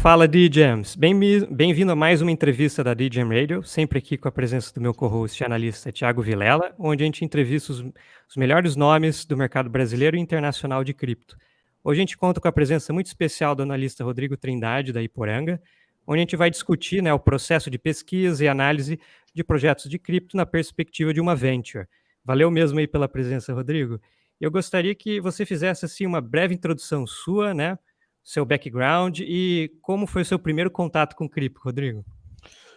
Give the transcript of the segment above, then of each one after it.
Fala, DJams. Bem-vindo a mais uma entrevista da DJam Radio, sempre aqui com a presença do meu co-host e analista Thiago Vilela, onde a gente entrevista os melhores nomes do mercado brasileiro e internacional de cripto. Hoje a gente conta com a presença muito especial do analista Rodrigo Trindade, da Iporanga, onde a gente vai discutir, o processo de pesquisa e análise de projetos de cripto na perspectiva de uma venture. Valeu mesmo aí pela presença, Rodrigo. Eu gostaria que você fizesse assim uma breve introdução sua, seu background e como foi o seu primeiro contato com cripto, Rodrigo?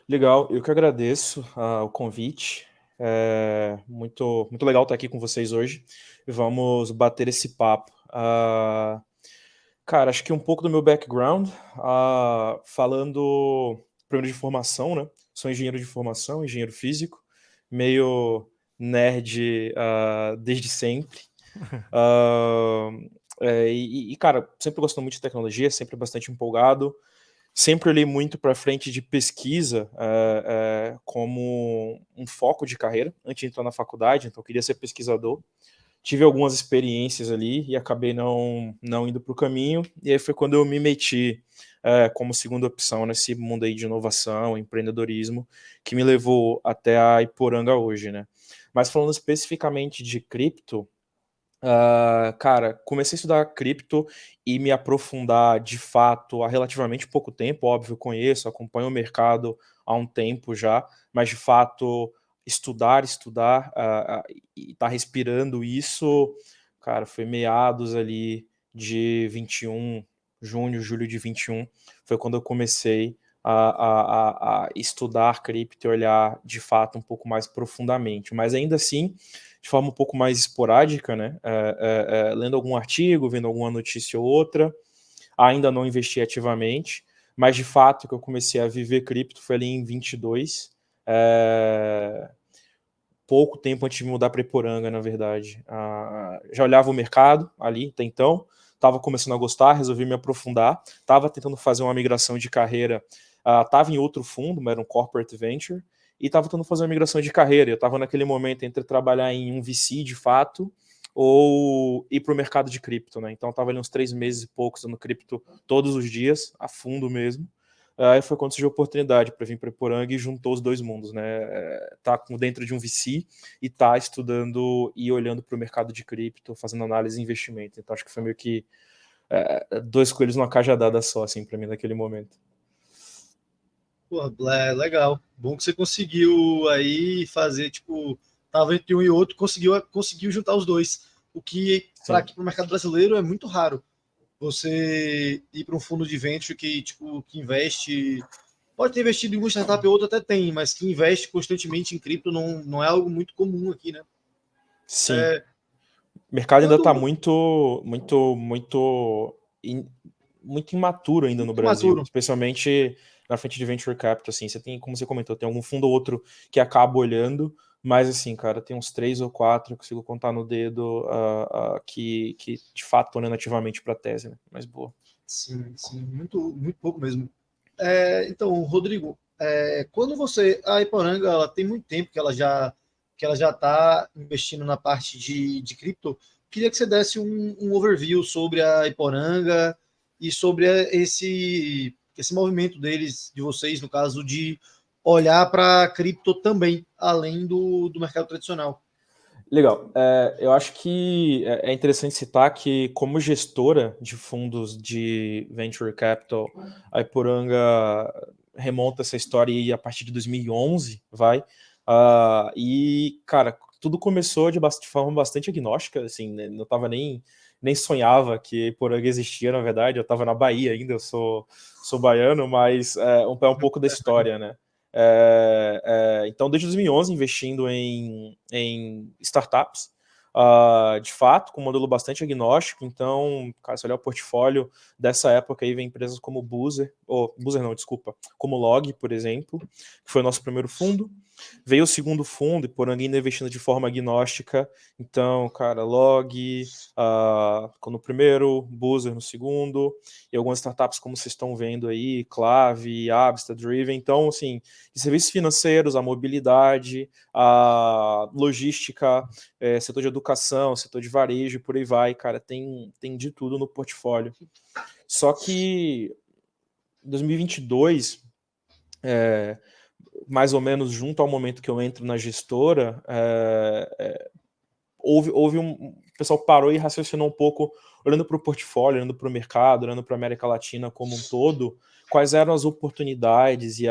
Legal, eu que agradeço o convite. É muito legal estar aqui com vocês hoje. Vamos bater esse papo. Cara, acho que um pouco do meu background, falando primeiro de formação, né? Sou engenheiro de formação, engenheiro físico, meio nerd desde sempre. Ah, cara, sempre gostando muito de tecnologia, sempre bastante empolgado. Sempre olhei muito para frente de pesquisa como um foco de carreira antes de entrar na faculdade, então eu queria ser pesquisador. Tive algumas experiências ali e acabei não indo para o caminho, e aí foi quando eu me meti como segunda opção nesse mundo aí de inovação, empreendedorismo, que me levou até a Iporanga hoje, né? Mas falando especificamente de cripto, cara, comecei a estudar cripto e me aprofundar de fato há relativamente pouco tempo. Óbvio, conheço, acompanho o mercado há um tempo já, mas de fato estudar e estar respirando isso, cara, foi meados ali de 21, junho, julho de 21, foi quando eu comecei a estudar cripto e olhar de fato um pouco mais profundamente. Mas ainda assim, de forma um pouco mais esporádica, né? Lendo algum artigo, vendo alguma notícia ou outra. Ainda não investi ativamente, mas de fato que eu comecei a viver cripto foi ali em 22. Pouco tempo antes de me mudar para Iporanga, na verdade. Já olhava o mercado ali, até então, estava começando a gostar, resolvi me aprofundar, estava tentando fazer uma migração de carreira, estava em outro fundo, mas era um corporate venture, e estava tentando fazer uma migração de carreira. Eu estava naquele momento entre trabalhar em um VC de fato ou ir para o mercado de cripto, né? Então estava ali uns 3 meses e poucos no cripto todos os dias, a fundo mesmo. Aí foi quando surgiu a oportunidade para vir para Iporanga e juntou os dois mundos, né? Tá dentro de um VC e tá estudando e olhando para o mercado de cripto, fazendo análise e investimento. Então acho que foi meio que dois coelhos numa cajadada só, assim, para mim naquele momento. Pô, legal. Bom que você conseguiu aí fazer, tipo, tava entre um e outro, conseguiu juntar os dois. O que, para Sim. aqui, para o mercado brasileiro, é muito raro. Você ir para um fundo de venture que, tipo, que investe. Pode ter investido em uma startup ou outra, até tem, mas que investe constantemente em cripto não é algo muito comum aqui, né? Sim. É, O mercado ainda está quando. muito imaturo ainda no Muito Brasil, imaturo. especialmente na frente de venture capital, assim, você tem, como você comentou, tem algum fundo ou outro que acaba olhando, mas assim, cara, tem uns 3 ou 4, eu consigo contar no dedo, que de fato estão olhando ativamente para a tese, né? Mas boa. Sim, muito pouco mesmo. Então, Rodrigo, quando você. A Iporanga ela tem muito tempo que ela já está investindo na parte de cripto. Queria que você desse um overview sobre a Iporanga e sobre esse movimento deles, de vocês, no caso, de olhar para cripto também, além do mercado tradicional. Legal. Eu acho que é interessante citar que, como gestora de fundos de venture capital, a Iporanga remonta essa história aí a partir de 2011, vai. E, cara, tudo começou de forma bastante agnóstica, assim, né? Não tava nem sonhava que Iporanga existia, na verdade. Eu estava na Bahia ainda, eu sou baiano, mas é um pouco da história, né? Então, desde 2011, investindo em startups, de fato, com um modelo bastante agnóstico. Então, cara, se olhar o portfólio dessa época, aí vem empresas como Boozer não, desculpa, como Log, por exemplo, que foi o nosso primeiro fundo. Veio o segundo fundo, e por ainda investindo de forma agnóstica. Então, cara, Log, no primeiro, Boozer no segundo, e algumas startups como vocês estão vendo aí, Clave, Absta, Driven. Então, assim, de serviços financeiros, a mobilidade, a logística, setor de educação, setor de varejo, por aí vai, cara, tem de tudo no portfólio. Só que 2022, mais ou menos junto ao momento que eu entro na gestora, o pessoal parou e raciocinou um pouco, olhando para o portfólio, olhando para o mercado, olhando para a América Latina como um todo, quais eram as oportunidades e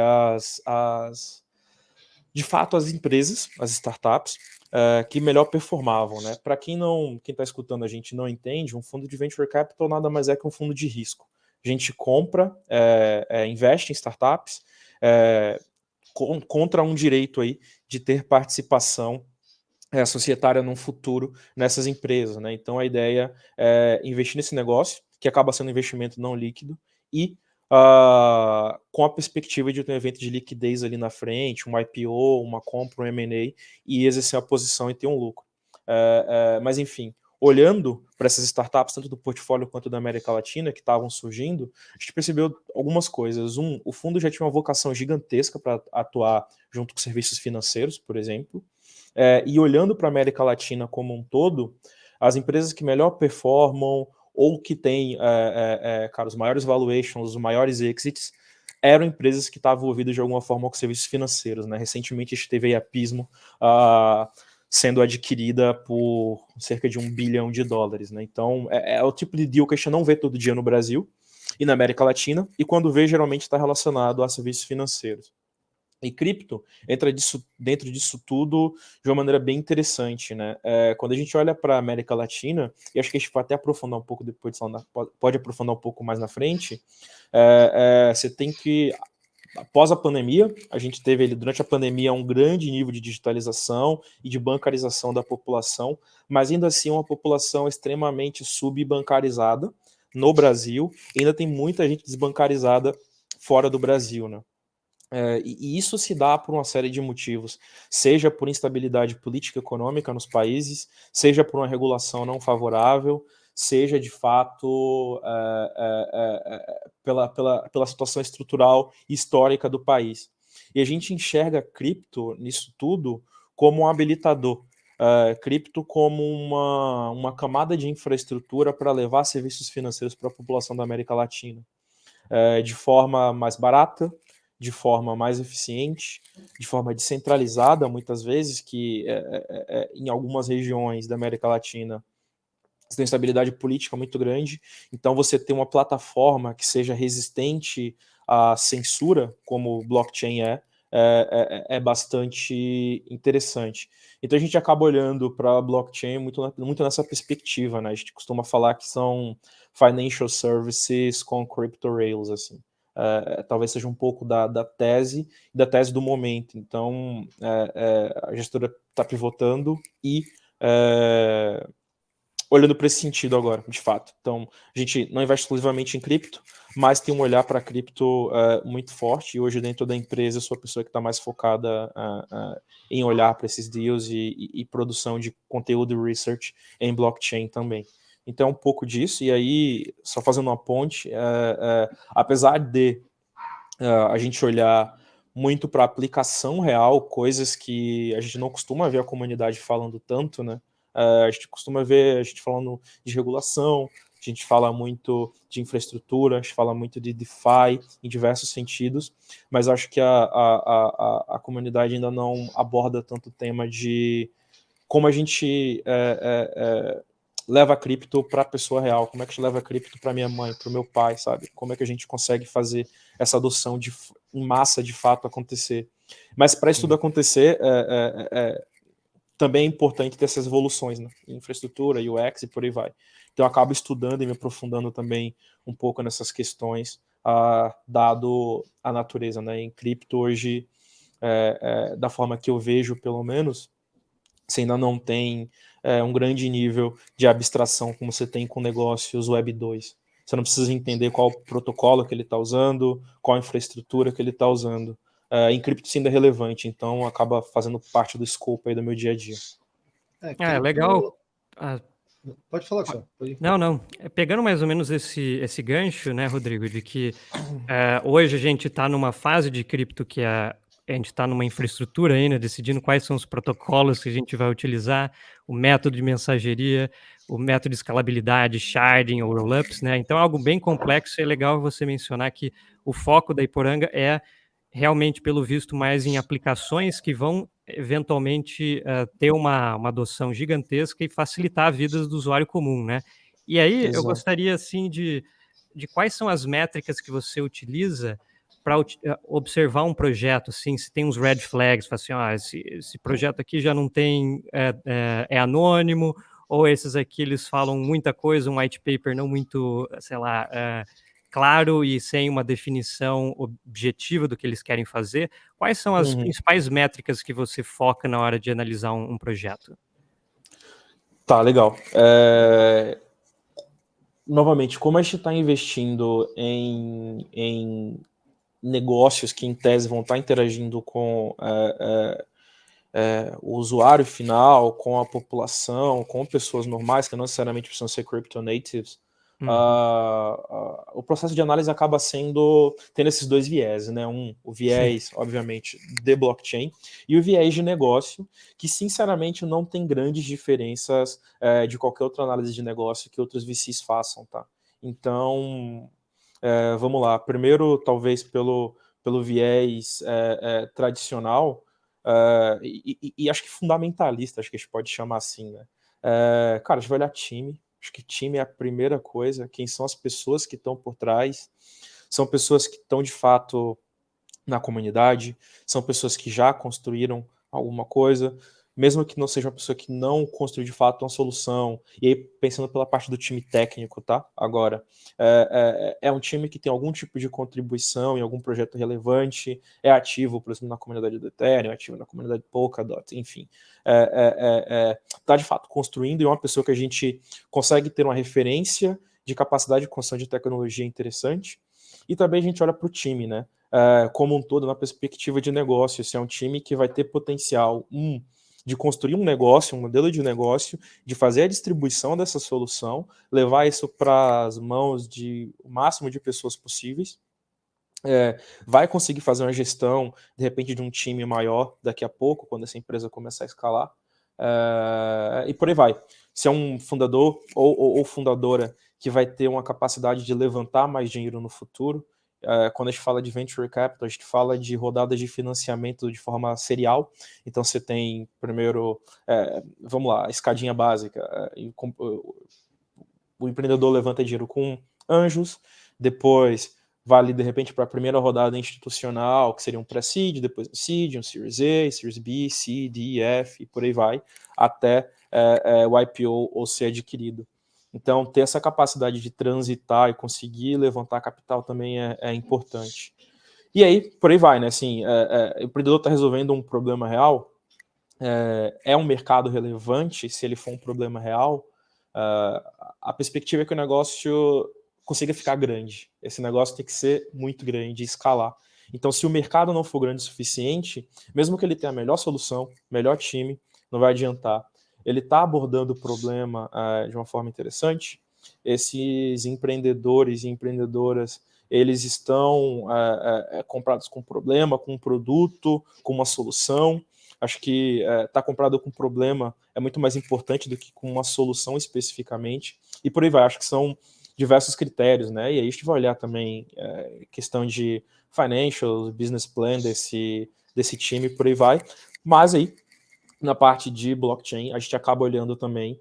de fato, as empresas, as startups, que melhor performavam, né? Para quem está escutando a gente não entende, um fundo de venture capital nada mais é que um fundo de risco. A gente compra, investe em startups, contra um direito aí de ter participação societária no futuro nessas empresas, né? Então a ideia é investir nesse negócio, que acaba sendo um investimento não líquido, e com a perspectiva de ter um evento de liquidez ali na frente, um IPO, uma compra, um M&A, e exercer a posição e ter um lucro. Mas enfim, olhando para essas startups, tanto do portfólio quanto da América Latina, que estavam surgindo, a gente percebeu algumas coisas. O fundo já tinha uma vocação gigantesca para atuar junto com serviços financeiros, por exemplo, e olhando para a América Latina como um todo, as empresas que melhor performam ou que têm os maiores valuations, os maiores exits, eram empresas que estavam envolvidas de alguma forma com serviços financeiros, né? Recentemente a gente teve a Pismo sendo adquirida por cerca de $1 bilhão, né? Então é o tipo de deal que a gente não vê todo dia no Brasil e na América Latina, e quando vê, geralmente está relacionado a serviços financeiros. E cripto entra dentro disso tudo de uma maneira bem interessante, né? Quando a gente olha para a América Latina, e acho que a gente vai até aprofundar um pouco depois, pode aprofundar um pouco mais na frente, você tem que, após a pandemia, a gente teve durante a pandemia um grande nível de digitalização e de bancarização da população, mas ainda assim uma população extremamente subbancarizada no Brasil, e ainda tem muita gente desbancarizada fora do Brasil, né? E isso se dá por uma série de motivos, seja por instabilidade política e econômica nos países, seja por uma regulação não favorável, seja de fato pela situação estrutural e histórica do país. E a gente enxerga cripto nisso tudo como um habilitador, cripto como uma camada de infraestrutura para levar serviços financeiros para a população da América Latina, de forma mais barata, de forma mais eficiente, de forma descentralizada, muitas vezes, que em algumas regiões da América Latina você tem instabilidade política muito grande, então você ter uma plataforma que seja resistente à censura, como o blockchain é bastante interessante. Então a gente acaba olhando para a blockchain muito nessa perspectiva, né? A gente costuma falar que são financial services com crypto rails, assim. Talvez seja um pouco da tese do momento. Então a gestora está pivotando e olhando para esse sentido agora, de fato. Então, a gente não investe exclusivamente em cripto, mas tem um olhar para cripto muito forte, e hoje dentro da empresa eu sou a pessoa que está mais focada em olhar para esses deals e produção de conteúdo e research em blockchain também. Então, um pouco disso, e aí, só fazendo uma ponte, apesar de a gente olhar muito para a aplicação real, coisas que a gente não costuma ver a comunidade falando tanto, né? A gente costuma ver a gente falando de regulação, a gente fala muito de infraestrutura, a gente fala muito de DeFi em diversos sentidos, mas acho que a comunidade ainda não aborda tanto o tema de como a gente leva cripto para a pessoa real, como é que a gente leva cripto para minha mãe, para o meu pai, sabe? Como é que a gente consegue fazer essa adoção em massa de fato acontecer. Mas para isso tudo acontecer, também é importante ter essas evoluções, né? Infraestrutura, UX e por aí vai. Então eu acabo estudando e me aprofundando também um pouco nessas questões, dado a natureza, né? Em cripto hoje, da forma que eu vejo, pelo menos, você ainda não tem um grande nível de abstração como você tem com negócios Web 2. Você não precisa entender qual protocolo que ele está usando, qual infraestrutura que ele está usando. Em cripto isso ainda é relevante, então acaba fazendo parte do scope aí do meu dia a dia. É legal. Pode falar, só. Não. Pegando mais ou menos esse gancho, né, Rodrigo, de que hoje a gente está numa fase de cripto que a gente está numa infraestrutura ainda, decidindo quais são os protocolos que a gente vai utilizar, o método de mensageria, o método de escalabilidade, sharding ou rollups, né? Então é algo bem complexo, e é legal você mencionar que o foco da Iporanga é realmente, pelo visto, mais em aplicações que vão eventualmente ter uma adoção gigantesca e facilitar a vida do usuário comum, né? E aí eu Exato. gostaria, assim, de quais são as métricas que você utiliza para observar um projeto, assim, se tem uns red flags, fala assim, esse projeto aqui já não tem, é anônimo, ou esses aqui eles falam muita coisa, um white paper não muito, sei lá, claro e sem uma definição objetiva do que eles querem fazer. Quais são as principais métricas que você foca na hora de analisar um projeto? Tá, legal. Novamente, como a gente está investindo em negócios que, em tese, vão estar interagindo com o usuário final, com a população, com pessoas normais, que não necessariamente precisam ser crypto natives, o processo de análise acaba tendo esses dois viés, né? O viés, obviamente, de blockchain e o viés de negócio, que, sinceramente, não tem grandes diferenças de qualquer outra análise de negócio que outros VCs façam, tá? Então, vamos lá. Primeiro, talvez pelo viés tradicional, e acho que fundamentalista, acho que a gente pode chamar assim, né? Cara, a gente vai olhar time. Acho que time é a primeira coisa. Quem são as pessoas que estão por trás? São pessoas que estão, de fato, na comunidade? São pessoas que já construíram alguma coisa? Mesmo que não seja uma pessoa que não construiu, de fato, uma solução. E aí, pensando pela parte do time técnico, tá? Agora, é um time que tem algum tipo de contribuição em algum projeto relevante, é ativo, por exemplo, na comunidade do Ethereum, é ativo na comunidade Polkadot, enfim. Tá, de fato, construindo, e é uma pessoa que a gente consegue ter uma referência de capacidade de construção de tecnologia interessante. E também a gente olha para o time, né? Como um todo, na perspectiva de negócio. Se é um time que vai ter potencial, de construir um negócio, um modelo de negócio, de fazer a distribuição dessa solução, levar isso para as mãos de o máximo de pessoas possíveis, vai conseguir fazer uma gestão, de repente, de um time maior daqui a pouco, quando essa empresa começar a escalar, e por aí vai. Se é um fundador ou fundadora que vai ter uma capacidade de levantar mais dinheiro no futuro. Quando a gente fala de venture capital, a gente fala de rodadas de financiamento de forma serial. Então você tem primeiro, vamos lá, a escadinha básica. O empreendedor levanta dinheiro com anjos, depois vai ali de repente para a primeira rodada institucional, que seria um pré-seed, depois um seed, um Series A, Series B, C, D, F, e por aí vai, até o IPO ou ser adquirido. Então, ter essa capacidade de transitar e conseguir levantar capital também é importante. E aí, por aí vai, né? Assim, o empreendedor está resolvendo um problema real, é um mercado relevante, se ele for um problema real, a perspectiva é que o negócio consiga ficar grande. Esse negócio tem que ser muito grande e escalar. Então, se o mercado não for grande o suficiente, mesmo que ele tenha a melhor solução, melhor time, não vai adiantar. Ele está abordando o problema de uma forma interessante. Esses empreendedores e empreendedoras, eles estão comprados com um problema, com um produto, com uma solução. Acho que estar comprado com um problema é muito mais importante do que com uma solução especificamente. E por aí vai, acho que são diversos critérios, né? E aí a gente vai olhar também questão de financial, business plan desse time, por aí vai. Mas aí, na parte de blockchain, a gente acaba olhando também,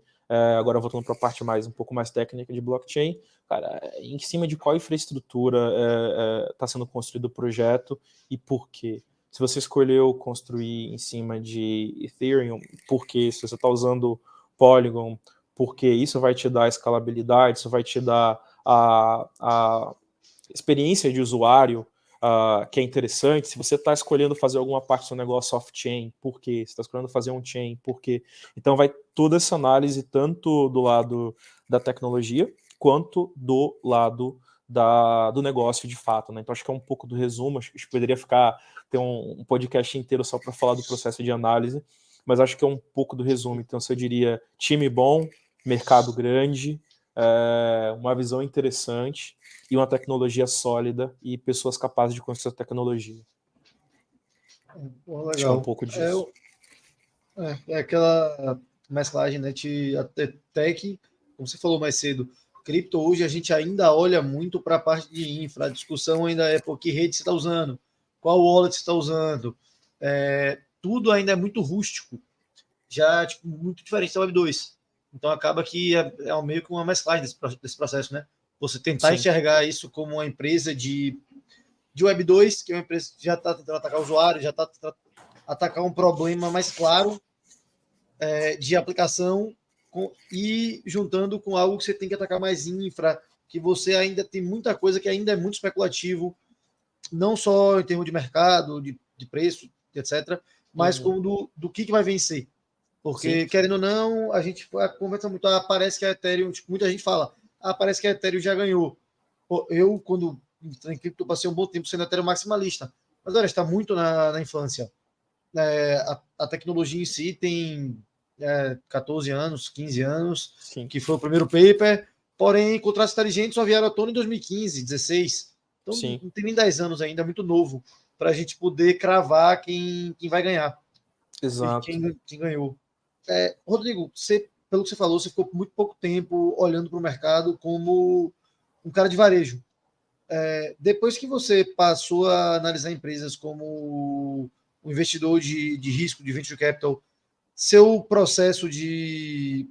agora voltando para a parte um pouco mais técnica de blockchain, cara, em cima de qual infraestrutura está sendo construído o projeto e por quê. Se você escolheu construir em cima de Ethereum, por quê? Se você está usando Polygon, porque isso vai te dar escalabilidade, isso vai te dar a experiência de usuário que é interessante. Se você está escolhendo fazer alguma parte do seu negócio off-chain, por quê? Se está escolhendo fazer on-chain, por quê? Então vai toda essa análise tanto do lado da tecnologia quanto do lado do negócio de fato, né? Então acho que é um pouco do resumo. Acho que a gente poderia ter um podcast inteiro só para falar do processo de análise, mas acho que é um pouco do resumo. Então eu diria time bom, mercado grande, uma visão interessante e uma tecnologia sólida e pessoas capazes de construir essa tecnologia. Pô, Acho que é um legal. pouco disso. É aquela mesclagem, né, de até tech, como você falou mais cedo, cripto hoje a gente ainda olha muito para a parte de infra, a discussão ainda é por que rede você está usando, qual wallet você está usando, tudo ainda é muito rústico, já tipo, muito diferente da Web2. Então acaba que é meio que uma mesclagem desse processo, né? Você tentar Sim, enxergar isso como uma empresa de Web2, que é uma empresa que já está tentando atacar o usuário, já está tentando atacar um problema mais claro de aplicação e juntando com algo que você tem que atacar mais infra, que você ainda tem muita coisa que ainda é muito especulativo, não só em termos de mercado, de preço, etc., mas como do que vai vencer. Porque, sim, querendo ou não, a gente conversa muito, parece que a Ethereum, tipo, muita gente fala, parece que a Ethereum já ganhou. Pô, eu, quando entrei em cripto, passei um bom tempo sendo Ethereum maximalista. Mas, olha, está muito na infância. A tecnologia em si tem 14 anos, 15 anos, sim. que foi o primeiro paper, porém, contratos inteligentes só vieram à tona em 2015, 16. Então, Sim. não tem nem 10 anos ainda, é muito novo, para a gente poder cravar quem vai ganhar. Exato. Quem ganhou. Rodrigo, pelo que você falou, você ficou muito pouco tempo olhando para o mercado como um cara de varejo. Depois que você passou a analisar empresas como um investidor de risco, de venture capital, seu processo de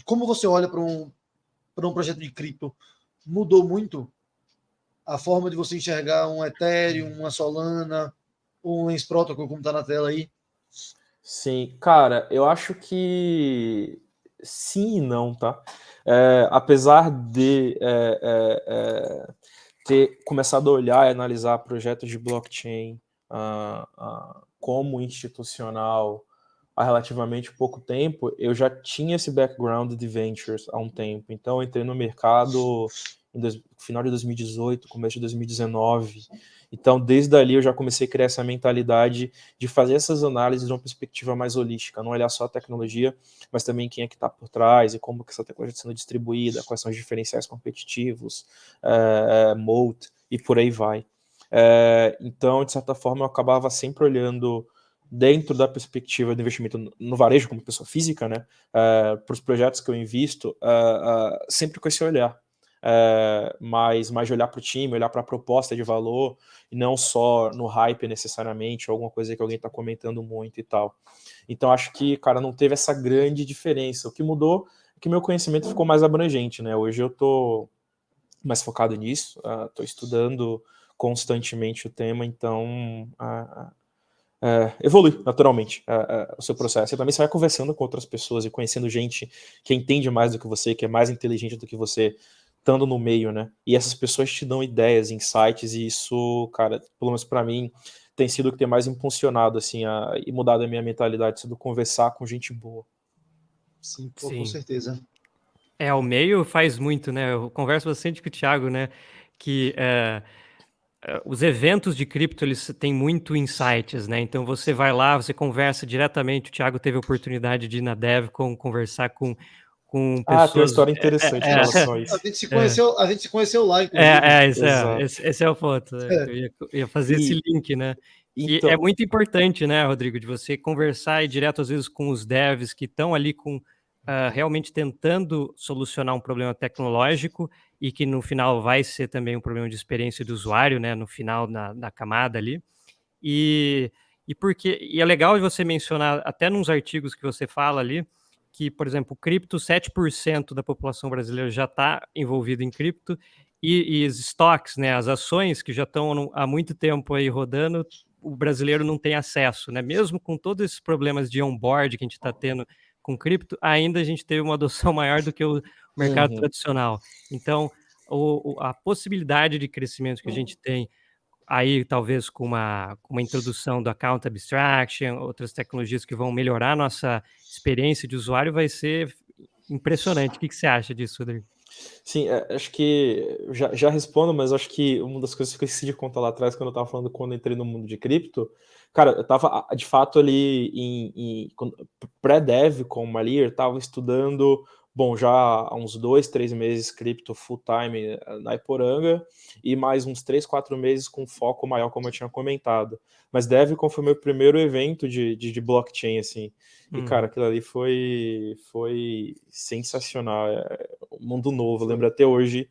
como você olha para um projeto de cripto mudou muito? A forma de você enxergar um Ethereum, uma Solana, um Lens Protocol, como está na tela aí? Sim, cara, eu acho que sim e não, tá? Apesar de ter começado a olhar e analisar projetos de blockchain como institucional há relativamente pouco tempo, eu já tinha esse background de ventures há um tempo. Então, eu entrei no mercado no final de 2018, começo de 2019. Então, desde ali eu já comecei a criar essa mentalidade de fazer essas análises de uma perspectiva mais holística, não olhar só a tecnologia, mas também quem é que está por trás e como que essa tecnologia está sendo distribuída, quais são os diferenciais competitivos, moat e por aí vai. Então, de certa forma, eu acabava sempre olhando dentro da perspectiva do investimento no varejo como pessoa física, né, para os projetos que eu invisto, sempre com esse olhar. Mas de olhar para o time, olhar para a proposta de valor, e não só no hype necessariamente, ou alguma coisa que alguém está comentando muito e tal. Então acho que, cara, não teve essa grande diferença. O que mudou é que meu conhecimento ficou mais abrangente, né? Hoje eu tô mais focado nisso, tô estudando constantemente o tema, então evolui naturalmente o seu processo. E também você vai conversando com outras pessoas e conhecendo gente que entende mais do que você, que é mais inteligente do que você, estando no meio, né? E essas pessoas te dão ideias, insights, e isso, cara, pelo menos para mim, tem sido o que tem mais impulsionado, assim, e mudado a minha mentalidade, sido conversar com gente boa. Sim, pô, com Sim. certeza. O meio faz muito, né? Eu converso bastante com o Thiago, né? Que os eventos de cripto, eles têm muito insights, né? Então você vai lá, você conversa diretamente. O Thiago teve a oportunidade de ir na DevCon, conversar com Tem uma pessoas. história interessante em relação a A isso. gente se conheceu, lá, inclusive. Exato. Esse é o ponto, né? É, Eu ia fazer esse E, link, né? Que é então, muito importante, né, Rodrigo, de você conversar e direto, às vezes, com os devs que estão ali realmente tentando solucionar um problema tecnológico e que no final vai ser também um problema de experiência do usuário, né, no final, na camada ali. E, e é legal de você mencionar, até nos artigos que você fala ali, que, por exemplo, o cripto, 7% da população brasileira já está envolvida em cripto, e os estoques, né, as ações que já estão há muito tempo aí rodando, o brasileiro não tem acesso, né? Mesmo com todos esses problemas de onboard que a gente está tendo com cripto, ainda a gente teve uma adoção maior do que o mercado tradicional. Então, a possibilidade de crescimento que a gente tem aí, talvez com uma introdução do Account Abstraction, outras tecnologias que vão melhorar a nossa experiência de usuário, vai ser impressionante. O que você acha disso, Rodrigo? sim, acho que já respondo, mas acho que uma das coisas que eu esqueci de contar lá atrás, quando eu estava falando quando eu entrei no mundo de cripto, cara, eu estava de fato ali em pré-dev com o Malir, estava estudando bom, já há uns 2, 3 meses cripto full time na Iporanga e mais uns 3, 4 meses com foco maior, como eu tinha comentado. Mas DevCon foi meu primeiro evento de blockchain, assim. E, cara, aquilo ali foi sensacional. Um mundo novo. Eu lembro até hoje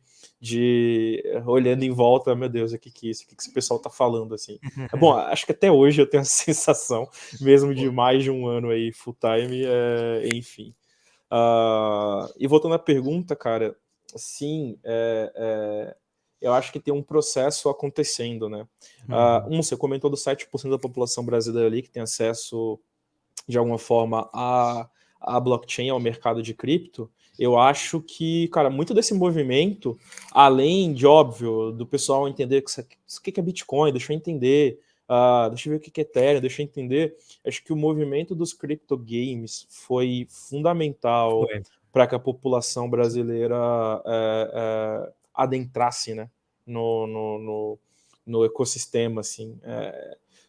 olhando em volta, meu Deus, o que é isso? O que esse pessoal tá falando, assim? Bom, acho que até hoje eu tenho a sensação, mesmo de mais de um ano aí full time, enfim. E voltando à pergunta, cara, sim, eu acho que tem um processo acontecendo, né? Você comentou dos 7% da população brasileira ali que tem acesso, de alguma forma, a blockchain, ao mercado de cripto. Eu acho que, cara, muito desse movimento, além de, óbvio, do pessoal entender o que é Bitcoin, deixa eu entender, deixa eu ver o que é Ethereum, deixa eu entender, acho que o movimento dos crypto games foi fundamental para que a população brasileira adentrasse, né, no ecossistema, assim.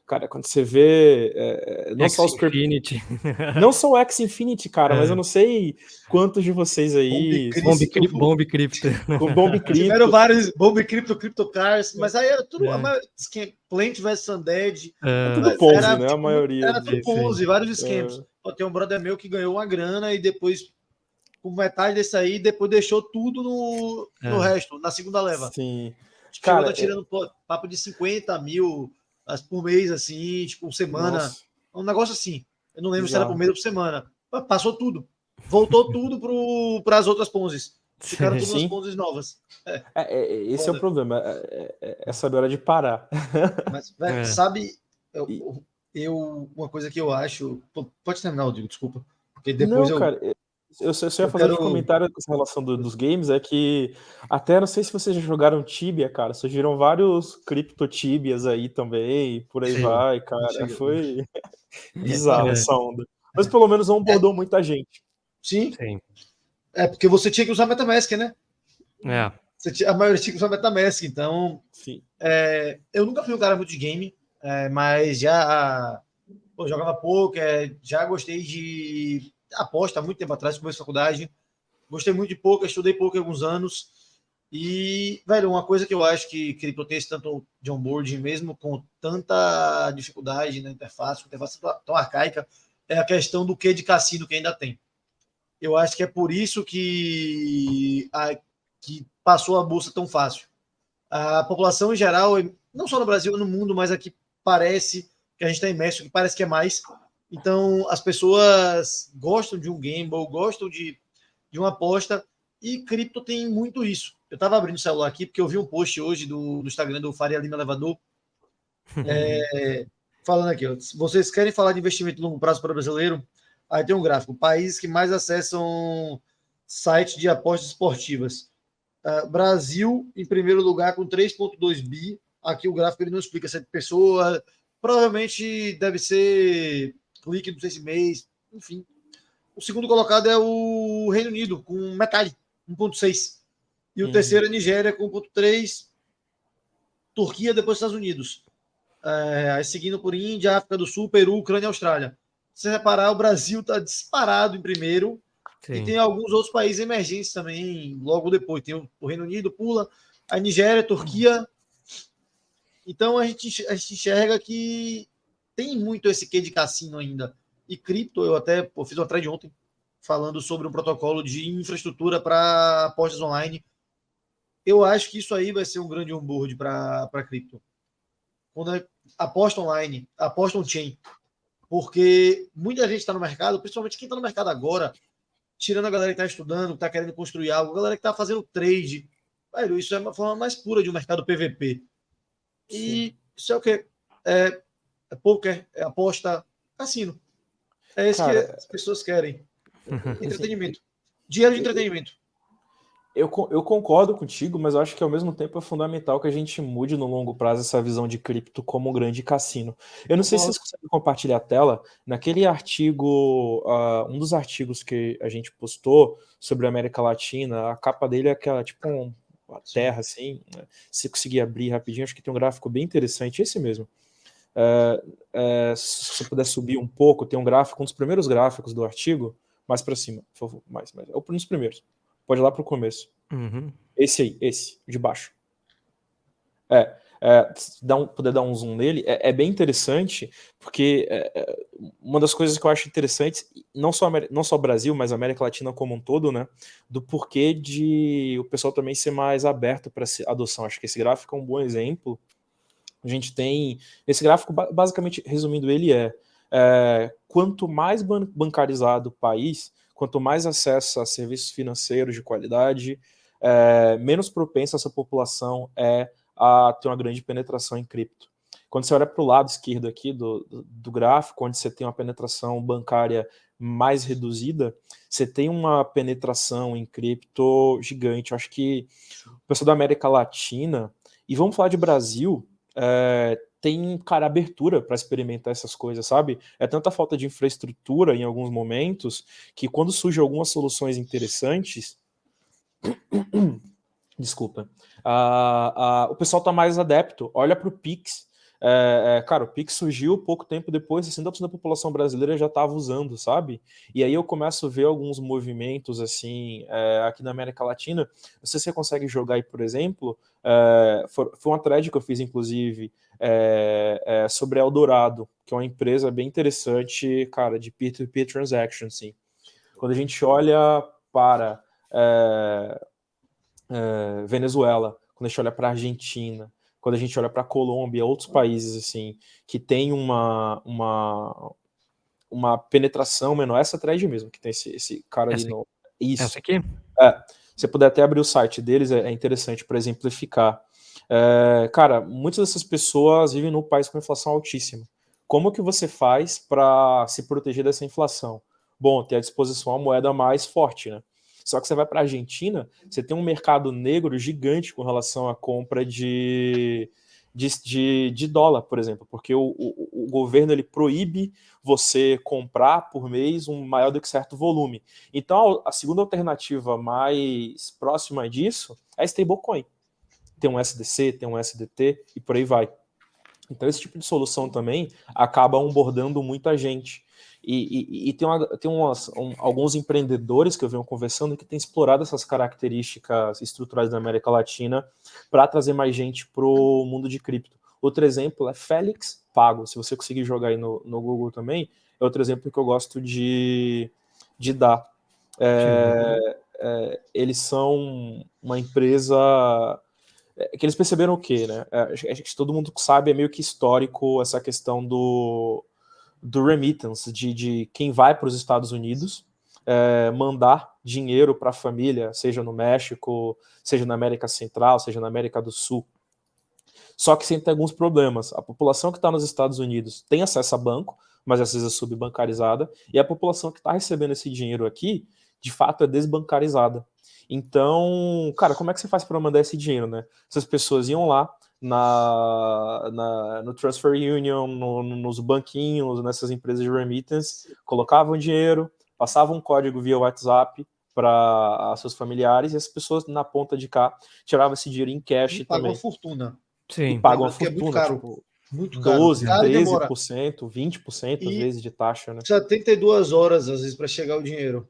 Cara, quando você vê não só os X-Infinity. Não só o X-Infinity, cara, mas eu não sei quantos de vocês aí... Bomb Crypto. Com Bomb Crypto. Tiveram vários Bomb Crypto, CryptoCars, mas aí era tudo Plant vs Undead. Tudo Ponzi, né? A maioria. Era tudo Ponzi, vários esquemas. Tem um brother meu que ganhou uma grana e depois, com metade desse aí, depois deixou tudo no resto, na segunda leva. Sim. Cara, tá tirando papo de 50 mil por mês, assim, tipo, semana. Nossa. Um negócio assim. Eu não lembro se era por mês ou por semana. Passou tudo. Voltou tudo para as outras Ponzis. Ficaram todas as Ponzis novas. Esse é o problema. É saber a hora de parar. Mas, velho, sabe, uma coisa que eu acho... Pode terminar, Rodrigo, desculpa. Porque depois cara, eu só ia fazer um comentário com essa relação dos games, é que até não sei se vocês já jogaram Tibia, cara, surgiram vários cripto Tibias aí também, por aí vai, cara, foi bizarro essa onda. Mas pelo menos onboardou muita gente. Sim. Porque você tinha que usar MetaMask, né? A maioria tinha que usar MetaMask, então... Sim. Eu nunca fui um cara muito de game, mas já jogava poker, já gostei de aposta há muito tempo atrás, comecei a faculdade. Gostei muito de poker, estudei poker há alguns anos. E, velho, uma coisa que eu acho que cripto tem esse tanto de onboarding, mesmo com tanta dificuldade na interface, com interface tão arcaica, é a questão do que de cassino que ainda tem. Eu acho que é por isso que passou a bolsa tão fácil. A população em geral, não só no Brasil, no mundo, mas aqui parece que a gente está imerso, que parece que é mais. Então, as pessoas gostam de um gamble, gostam de uma aposta, e cripto tem muito isso. Eu estava abrindo o celular aqui porque eu vi um post hoje do Instagram do Faria Lima Elevador, falando aqui, vocês querem falar de investimento de longo prazo para o brasileiro? Aí tem um gráfico, países que mais acessam sites de apostas esportivas. Brasil, em primeiro lugar, com 3,2 bi. Aqui o gráfico ele não explica se é pessoa, provavelmente deve ser clique, não sei se mês, enfim. O segundo colocado é o Reino Unido, com metade, 1,6. E o terceiro é Nigéria, com 1,3. Turquia, depois Estados Unidos. Aí seguindo por Índia, África do Sul, Peru, Ucrânia e Austrália. Se você reparar, o Brasil está disparado em primeiro. Sim. E tem alguns outros países emergentes também, logo depois. Tem o Reino Unido, pula, a Nigéria, a Turquia. Então a gente enxerga que tem muito esse quê de cassino ainda. E cripto, eu fiz uma thread ontem falando sobre um protocolo de infraestrutura para apostas online. Eu acho que isso aí vai ser um grande onboard para cripto. Quando aposta online, aposta on-chain. Porque muita gente está no mercado, principalmente quem está no mercado agora, tirando a galera que está estudando, que está querendo construir algo, a galera que está fazendo trade. Velho, isso é uma forma mais pura de um mercado PVP. E isso é o quê? É poker, é aposta, cassino. É isso que as pessoas querem. Entretenimento. Dinheiro de entretenimento. Eu concordo contigo, mas eu acho que ao mesmo tempo é fundamental que a gente mude no longo prazo essa visão de cripto como um grande cassino. Eu não sei se vocês conseguem compartilhar a tela. Naquele artigo, um dos artigos que a gente postou sobre a América Latina, a capa dele é aquela, tipo uma terra, assim. Se conseguir abrir rapidinho, acho que tem um gráfico bem interessante, esse mesmo. Se você puder subir um pouco, tem um gráfico, um dos primeiros gráficos do artigo. Mais para cima, por favor. Mais. É um dos primeiros. Pode ir lá para o começo. Uhum. Esse aí, esse, de baixo. Se puder dar um zoom nele, é bem interessante, porque uma das coisas que eu acho interessantes, não só Brasil, mas América Latina como um todo, né, do porquê de o pessoal também ser mais aberto para adoção. Acho que esse gráfico é um bom exemplo. A gente tem, esse gráfico, basicamente, resumindo ele, quanto mais bancarizado o país, quanto mais acesso a serviços financeiros de qualidade, menos propensa essa população a ter uma grande penetração em cripto. Quando você olha para o lado esquerdo aqui do gráfico, onde você tem uma penetração bancária mais reduzida, você tem uma penetração em cripto gigante. Eu acho que o pessoal da América Latina, e vamos falar de Brasil, tem, cara, abertura para experimentar essas coisas, sabe? É tanta falta de infraestrutura em alguns momentos que quando surgem algumas soluções interessantes, desculpa, o pessoal tá mais adepto. Olha para o Pix. Cara, o Pix surgiu pouco tempo depois, 60% da população brasileira já estava usando, sabe? E aí eu começo a ver alguns movimentos, assim, aqui na América Latina. Não sei se você consegue jogar aí, por exemplo, foi uma thread que eu fiz, inclusive, sobre Eldorado, que é uma empresa bem interessante, cara, de peer-to-peer transaction, sim. Quando a gente olha para Venezuela, quando a gente olha para Argentina, quando a gente olha para Colômbia, outros países assim que tem uma penetração menor, essa thread mesmo, que tem esse cara ali no... Isso. Essa aqui? Se você puder até abrir o site deles, é interessante para exemplificar. Cara, muitas dessas pessoas vivem num país com inflação altíssima. Como que você faz para se proteger dessa inflação? Bom, ter à disposição a moeda mais forte, né? Só que você vai para a Argentina, você tem um mercado negro gigante com relação à compra de dólar, por exemplo, porque o governo ele proíbe você comprar por mês um maior do que certo volume. Então, a segunda alternativa mais próxima disso é stablecoin. Tem um SDC, tem um SDT e por aí vai. Então, esse tipo de solução também acaba onboardando muita gente. E tem alguns empreendedores que eu venho conversando que têm explorado essas características estruturais da América Latina para trazer mais gente para o mundo de cripto. Outro exemplo é Felix Pago. Se você conseguir jogar aí no Google também, é outro exemplo que eu gosto de dar. Eles são uma empresa... que eles perceberam o quê, né? Acho que todo mundo sabe, é meio que histórico essa questão do remittance, de quem vai para os Estados Unidos mandar dinheiro para a família, seja no México, seja na América Central, seja na América do Sul. Só que sempre tem alguns problemas. A população que está nos Estados Unidos tem acesso a banco, mas às vezes é subbancarizada, e a população que está recebendo esse dinheiro aqui, de fato, é desbancarizada. Então, cara, como é que você faz para mandar esse dinheiro, né? Essas pessoas iam lá no Transfer Union, nos banquinhos, nessas empresas de remittance, colocavam dinheiro, passavam um código via WhatsApp para seus familiares, e as pessoas na ponta de cá tiravam esse dinheiro em cash e também. Pagam uma fortuna. Sim. E pagam uma Porque é muito fortuna, caro. tipo, Muito caro. 12, Cara, demora 13%, 20% às vezes de taxa, né? 72 horas, às vezes, para chegar o dinheiro.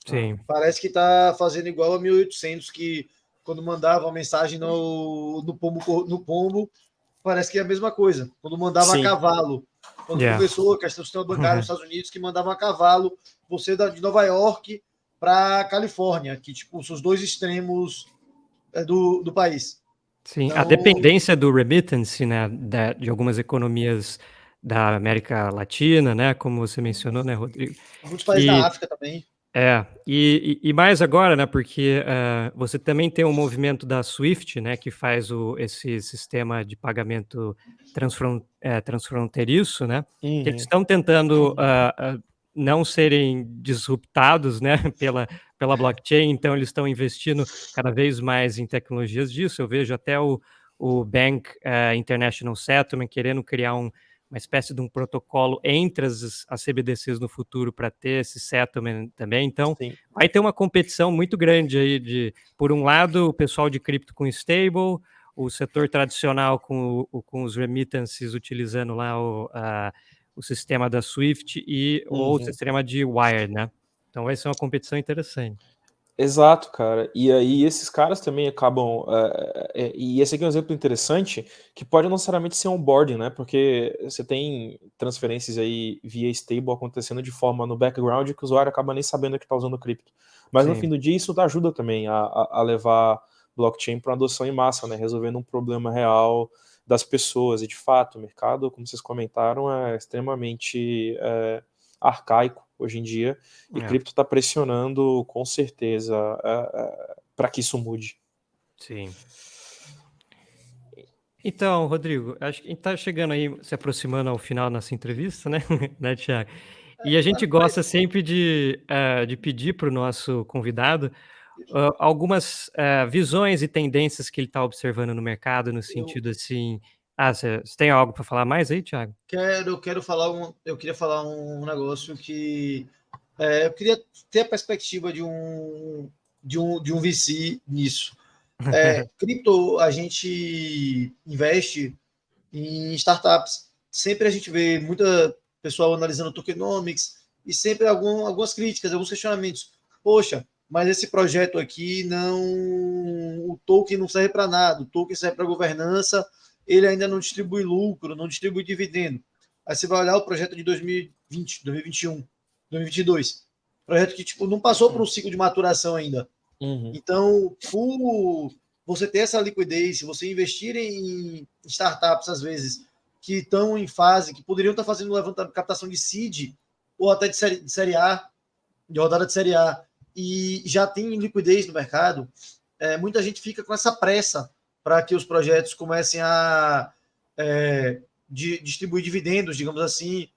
Sim. Parece que tá fazendo igual a 1800, que quando mandava uma mensagem no pombo, parece que é a mesma coisa. Quando mandava Sim. a cavalo. Quando começou a questão do sistema bancário nos Estados Unidos, que mandava a cavalo, você de Nova York para Califórnia, que tipo, são os dois extremos do país. Sim, Então, a dependência do remittance, né, de algumas economias da América Latina, né, como você mencionou, né, Rodrigo? muitos países da África também. E mais agora, né, porque você também tem um movimento da SWIFT, né, que faz esse sistema de pagamento transfronteiriço, né, que eles estão tentando não serem disruptados, né, pela blockchain, então eles estão investindo cada vez mais em tecnologias disso. Eu vejo até o Bank International Settlement querendo criar uma espécie de um protocolo entre as CBDCs no futuro para ter esse settlement também. Então, sim, vai ter uma competição muito grande aí por um lado, o pessoal de cripto com stable, o setor tradicional com os remittances utilizando lá o sistema da SWIFT e o sistema de wire, né? Então vai ser uma competição interessante. Exato, cara. E aí esses caras também acabam. E esse aqui é um exemplo interessante que pode não necessariamente ser onboarding, né? Porque você tem transferências aí via stable acontecendo de forma no background que o usuário acaba nem sabendo que está usando cripto. Mas no Sim. fim do dia isso ajuda também a levar blockchain para uma adoção em massa, né? Resolvendo um problema real das pessoas. E de fato, o mercado, como vocês comentaram, é extremamente arcaico hoje em dia, e É, cripto está pressionando com certeza para que isso mude. sim. Então, Rodrigo, acho que a gente está chegando aí, se aproximando ao final da nossa entrevista, né, né, Thiago? E a gente gosta sempre de pedir para o nosso convidado algumas visões e tendências que ele está observando no mercado, no Eu sentido assim. Você tem algo para falar mais aí, Thiago? eu queria falar um negócio que eu queria ter a perspectiva de um VC nisso. Cripto, a gente investe em startups. Sempre a gente vê muita pessoal analisando tokenomics e sempre algumas críticas, alguns questionamentos. Poxa, mas esse projeto aqui não. O token não serve para nada, o token serve para governança, ele ainda não distribui lucro, não distribui dividendo. Aí você vai olhar o projeto de 2020, 2021, 2022. Projeto que tipo, não passou por um ciclo de maturação ainda. Uhum. Então, por você ter essa liquidez, se você investir em startups, às vezes, que estão em fase, que poderiam estar fazendo captação de seed, ou até de série A, de rodada de série A, e já tem liquidez no mercado, muita gente fica com essa pressa para que os projetos comecem a distribuir dividendos, digamos assim,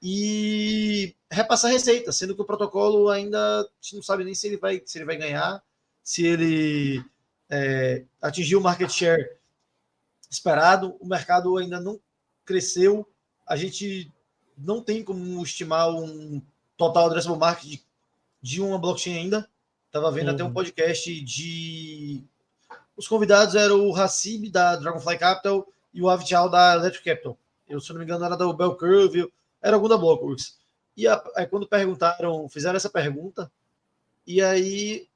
e repassar receita, sendo que o protocolo ainda a gente não sabe nem se ele vai ganhar, se ele atingiu o market share esperado, o mercado ainda não cresceu, a gente não tem como estimar um total addressable market de uma blockchain ainda. Estava vendo até um podcast de... Os convidados eram o Hassib, da Dragonfly Capital, e o Avichal, da Electric Capital. Eu, se não me engano, era da Bell Curve, era algum da Blockworks. E aí, quando fizeram essa pergunta, e aí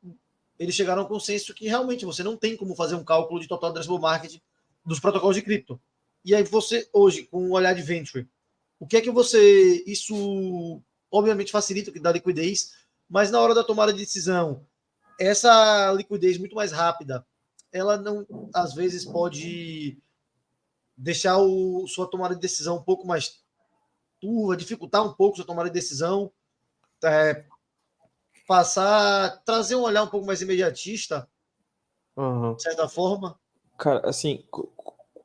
eles chegaram ao consenso que realmente você não tem como fazer um cálculo de total addressable market dos protocolos de cripto. E aí você, hoje, com o olhar de venture, o que é que você... Isso, obviamente, facilita que dá liquidez, mas na hora da tomada de decisão, essa liquidez muito mais rápida, ela não, às vezes, pode deixar sua tomada de decisão um pouco mais turva, dificultar um pouco sua tomada de decisão, trazer um olhar um pouco mais imediatista, Uhum. de certa forma. Cara, assim,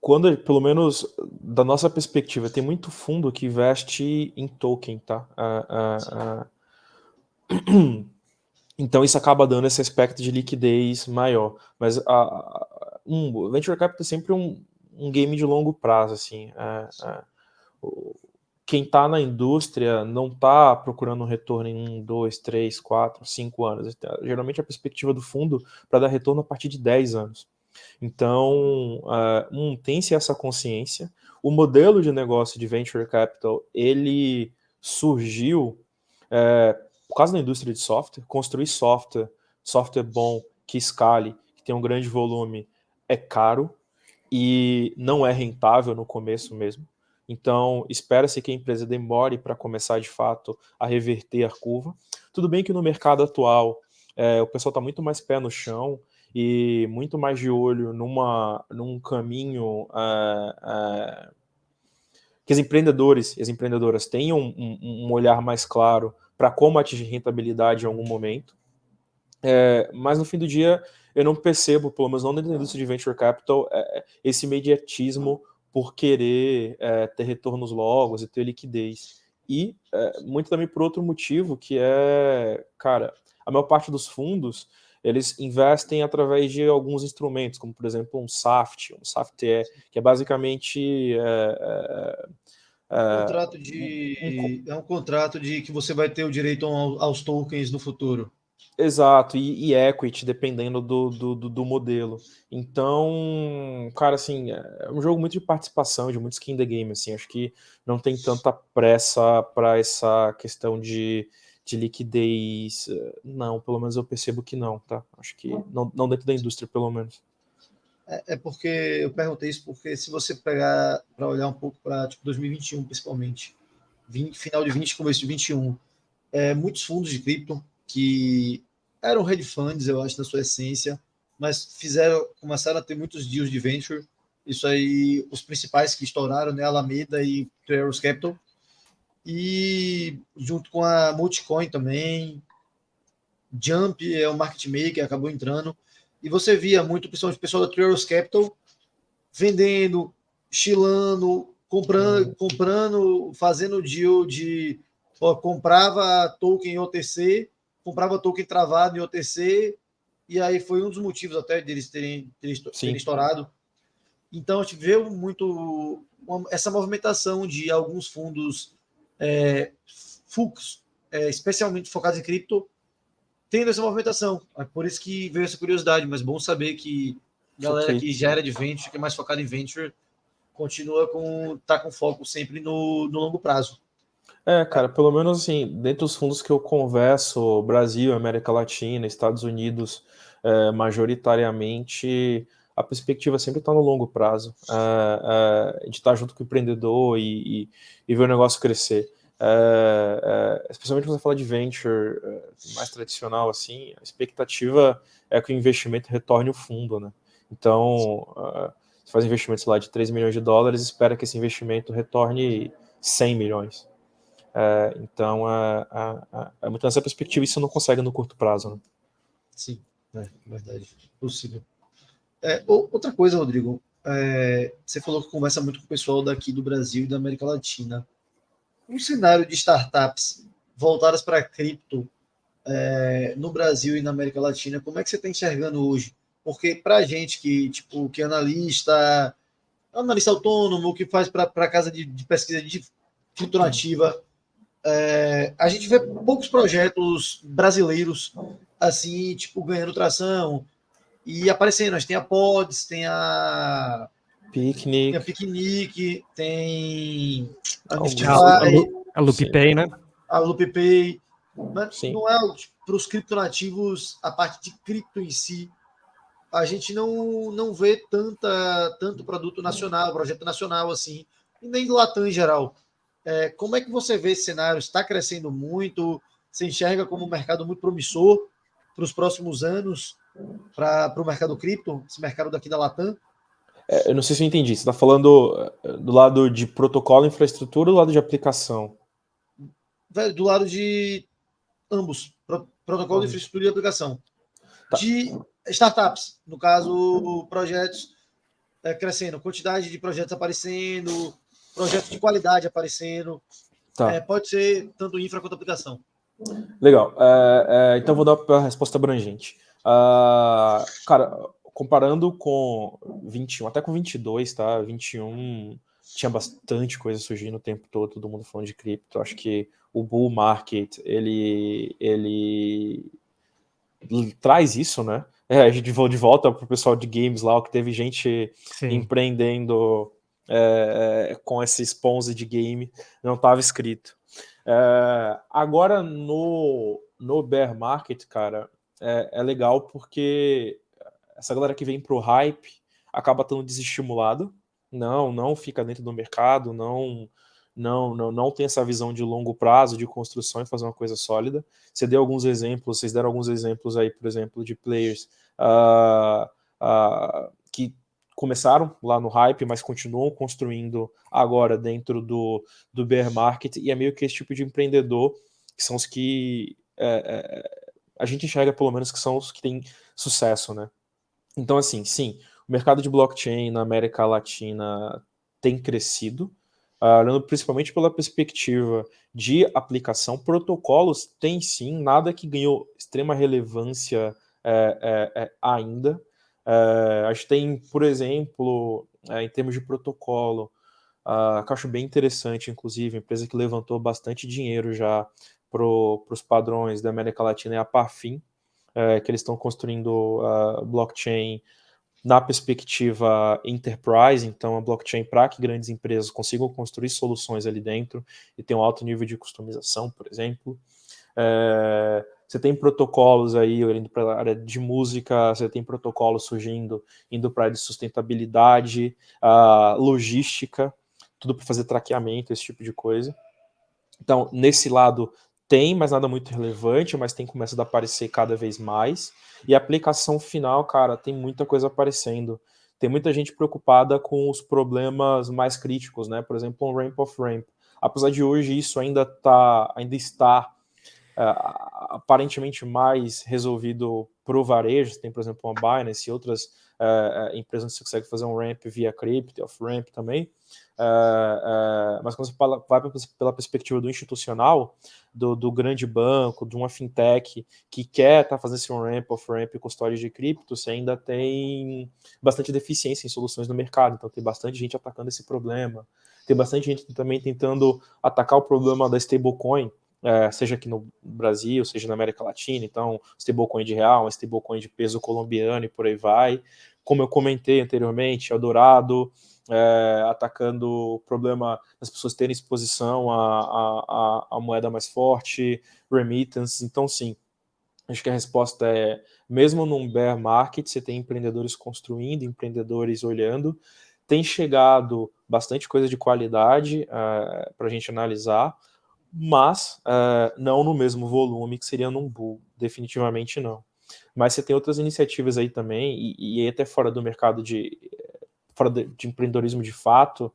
quando, pelo menos da nossa perspectiva, tem muito fundo que investe em token, tá? Então isso acaba dando esse aspecto de liquidez maior. Mas o Venture Capital é sempre um game de longo prazo, assim. Quem está na indústria não está procurando um retorno em 1, 2, 3, 4, 5 anos. Geralmente a perspectiva do fundo para dar retorno a partir de 10 anos. Então, tem-se essa consciência. O modelo de negócio de Venture Capital, ele surgiu por causa da indústria de software. Construir software bom, que escale, que tem um grande volume, é caro e não é rentável no começo mesmo. Então, espera-se que a empresa demore para começar, de fato, a reverter a curva. Tudo bem que no mercado atual, o pessoal está muito mais pé no chão e muito mais de olho num caminho que os empreendedores e as empreendedoras tenham um olhar mais claro para como atingir rentabilidade em algum momento. Mas no fim do dia, eu não percebo, pelo menos não dentro da indústria de venture capital, esse imediatismo por querer ter retornos logo e ter liquidez. E muito também por outro motivo, que cara, a maior parte dos fundos, eles investem através de alguns instrumentos, como por exemplo um SAFT, que é basicamente É um contrato de que você vai ter o direito aos tokens no futuro. Exato, e equity, dependendo do modelo. Então, cara, assim, é um jogo muito de participação, de muito skin in the game, assim, acho que não tem tanta pressa para essa questão de de liquidez, não, pelo menos eu percebo que não, tá? Acho que não dentro da indústria, pelo menos. É porque eu perguntei isso porque se você pegar para olhar um pouco para tipo, 2021, principalmente, final de 20, começo de 21, muitos fundos de cripto que eram hedge funds, eu acho, na sua essência, mas começaram a ter muitos deals de venture. Isso aí, os principais que estouraram, né, Alameda e Three Arrows Capital, e junto com a Multicoin também, Jump é o market maker, acabou entrando, e você via muito, principalmente o pessoal da Three Arrows Capital, vendendo, chilando, comprando, fazendo deal de comprava token em OTC, comprava token travado em OTC, e aí foi um dos motivos até deles terem estourado. Então a gente vê muito essa movimentação de alguns fundos FUCs, especialmente focados em cripto, tendo essa movimentação. É por isso que veio essa curiosidade, mas bom saber que galera que já era de venture, que é mais focada em venture, tá com foco sempre no longo prazo. Cara, pelo menos assim, dentro dos fundos que eu converso, Brasil, América Latina, Estados Unidos, majoritariamente, a perspectiva sempre está no longo prazo, de estar junto com o empreendedor e ver o negócio crescer. Especialmente quando você fala de venture mais tradicional, assim, a expectativa é que o investimento retorne o fundo, né? Então, você faz investimento, sei lá, de 3 milhões de dólares, espera que esse investimento retorne 100 milhões. Então, é muito nessa perspectiva, isso não consegue no curto prazo, né? Sim, verdade. Possível. Outra coisa, Rodrigo, você falou que conversa muito com o pessoal daqui do Brasil e da América Latina. Um cenário de startups voltadas para cripto no Brasil e na América Latina, como é que você está enxergando hoje? Porque para a gente que é analista autônomo, que faz para casa de pesquisa de futunativa, a gente vê poucos projetos brasileiros assim, tipo, ganhando tração e aparecendo. A gente tem a Pods, tem a Picnic, tem a Niftify, a LoopPay, né? A LoopPay. Mas não é para os criptonativos, a parte de cripto em si, a gente não vê tanto produto nacional, projeto nacional assim, e nem do Latam em geral. Como é que você vê esse cenário? Está crescendo muito? Você enxerga como um mercado muito promissor para os próximos anos para o mercado cripto, esse mercado daqui da Latam? Eu não sei se eu entendi. Você está falando do lado de protocolo, infraestrutura ou do lado de aplicação? Do lado de ambos, protocolo de infraestrutura e aplicação. Tá. De startups, no caso, projetos crescendo, quantidade de projetos aparecendo, projetos de qualidade aparecendo. Tá. Pode ser tanto infra quanto aplicação. Legal. Então vou dar a resposta abrangente. Cara, comparando com 21, até com 22, tá? 21 tinha bastante coisa surgindo o tempo todo mundo falando de cripto. Acho que o bull market, ele traz isso, né? A gente de volta pro pessoal de games lá, que teve gente empreendendo com esse sponsor de game, não estava escrito. Agora no bear market, cara, é legal porque essa galera que vem pro hype acaba estando desestimulada, não fica dentro do mercado, não tem essa visão de longo prazo, de construção e fazer uma coisa sólida. Vocês deram alguns exemplos aí, por exemplo, de players que começaram lá no hype, mas continuam construindo agora dentro do bear market, e é meio que esse tipo de empreendedor que são os que a gente enxerga, pelo menos, que são os que têm sucesso, né? Então, assim, sim, o mercado de blockchain na América Latina tem crescido, olhando principalmente pela perspectiva de aplicação. Protocolos tem sim, nada que ganhou extrema relevância ainda. A gente tem, por exemplo, em termos de protocolo, que eu acho bem interessante, inclusive, empresa que levantou bastante dinheiro já para os padrões da América Latina é a Parfin, que eles estão construindo blockchain na perspectiva enterprise, então a blockchain para que grandes empresas consigam construir soluções ali dentro e ter um alto nível de customização, por exemplo. Você tem protocolos aí, indo para a área de música, você tem protocolos surgindo, indo para a área de sustentabilidade, logística, tudo para fazer traqueamento, esse tipo de coisa. Então, nesse lado tem, mas nada muito relevante, mas tem começado a aparecer cada vez mais. E a aplicação final, cara, tem muita coisa aparecendo. Tem muita gente preocupada com os problemas mais críticos, né? Por exemplo, um ramp of ramp. Apesar de hoje isso ainda está aparentemente mais resolvido para o varejo. Você tem, por exemplo, uma Binance e outras empresas onde você consegue fazer um ramp via crypto, off-ramp também. Mas quando você vai pela perspectiva do institucional, do grande banco, de uma fintech que quer estar fazendo esse ramp, off-ramp, custódia de cripto, você ainda tem bastante deficiência em soluções no mercado. Então tem bastante gente atacando esse problema. Tem bastante gente também tentando atacar o problema da stablecoin, seja aqui no Brasil, seja na América Latina. Então, stablecoin de real, stablecoin de peso colombiano e por aí vai. Como eu comentei anteriormente, Eldorado, atacando o problema das pessoas terem exposição à moeda mais forte, remittance. Então, sim, acho que a resposta é, mesmo num bear market, você tem empreendedores construindo, empreendedores olhando, tem chegado bastante coisa de qualidade para a gente analisar, mas não no mesmo volume que seria num bull, definitivamente não. Mas você tem outras iniciativas aí também, e até fora do mercado de empreendedorismo de fato,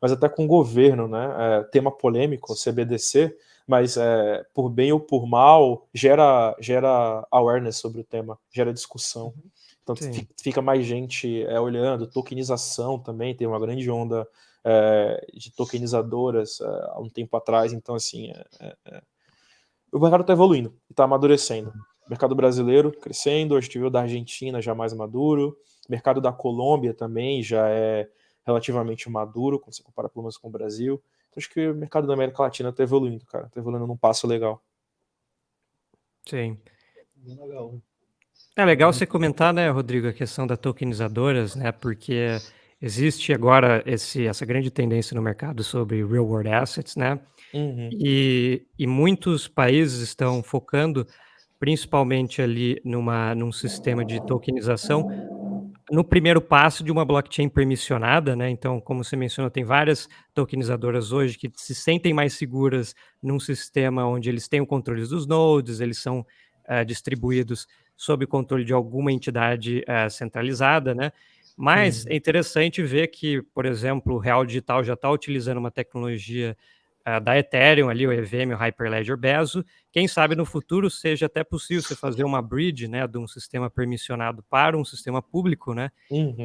mas até com o governo, né? Tema polêmico, CBDC, mas por bem ou por mal, gera awareness sobre o tema, gera discussão. Então fica mais gente olhando, tokenização também, tem uma grande onda de tokenizadoras há um tempo atrás, então assim, o mercado está evoluindo, está amadurecendo. O mercado brasileiro crescendo, a gente viu da Argentina já mais maduro, o mercado da Colômbia também já é relativamente maduro, quando você compara pelo menos com o Brasil. Então acho que o mercado da América Latina está evoluindo, cara, está evoluindo num passo legal. Sim. Legal. É legal você comentar, né, Rodrigo, a questão das tokenizadoras, né, porque existe agora essa grande tendência no mercado sobre real world assets, né, e muitos países estão focando principalmente ali num sistema de tokenização no primeiro passo de uma blockchain permissionada, né, então, como você mencionou, tem várias tokenizadoras hoje que se sentem mais seguras num sistema onde eles têm o controle dos nodes, eles são distribuídos sob o controle de alguma entidade centralizada, né, mas é interessante ver que, por exemplo, o Real Digital já está utilizando uma tecnologia da Ethereum ali, o EVM, o Hyperledger Bezo. Quem sabe no futuro seja até possível você fazer uma bridge, né, de um sistema permissionado para um sistema público, né,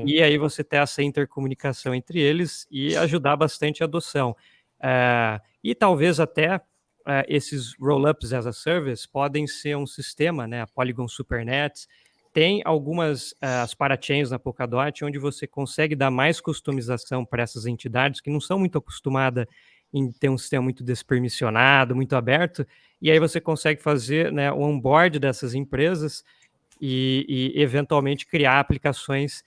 e aí você ter essa intercomunicação entre eles e ajudar bastante a adoção. E talvez até esses roll-ups as a service podem ser um sistema, né, a Polygon Supernets, tem algumas as parachains na Polkadot, onde você consegue dar mais customização para essas entidades que não são muito acostumadas em ter um sistema muito despermissionado, muito aberto, e aí você consegue fazer, né, o onboard dessas empresas e eventualmente criar aplicações,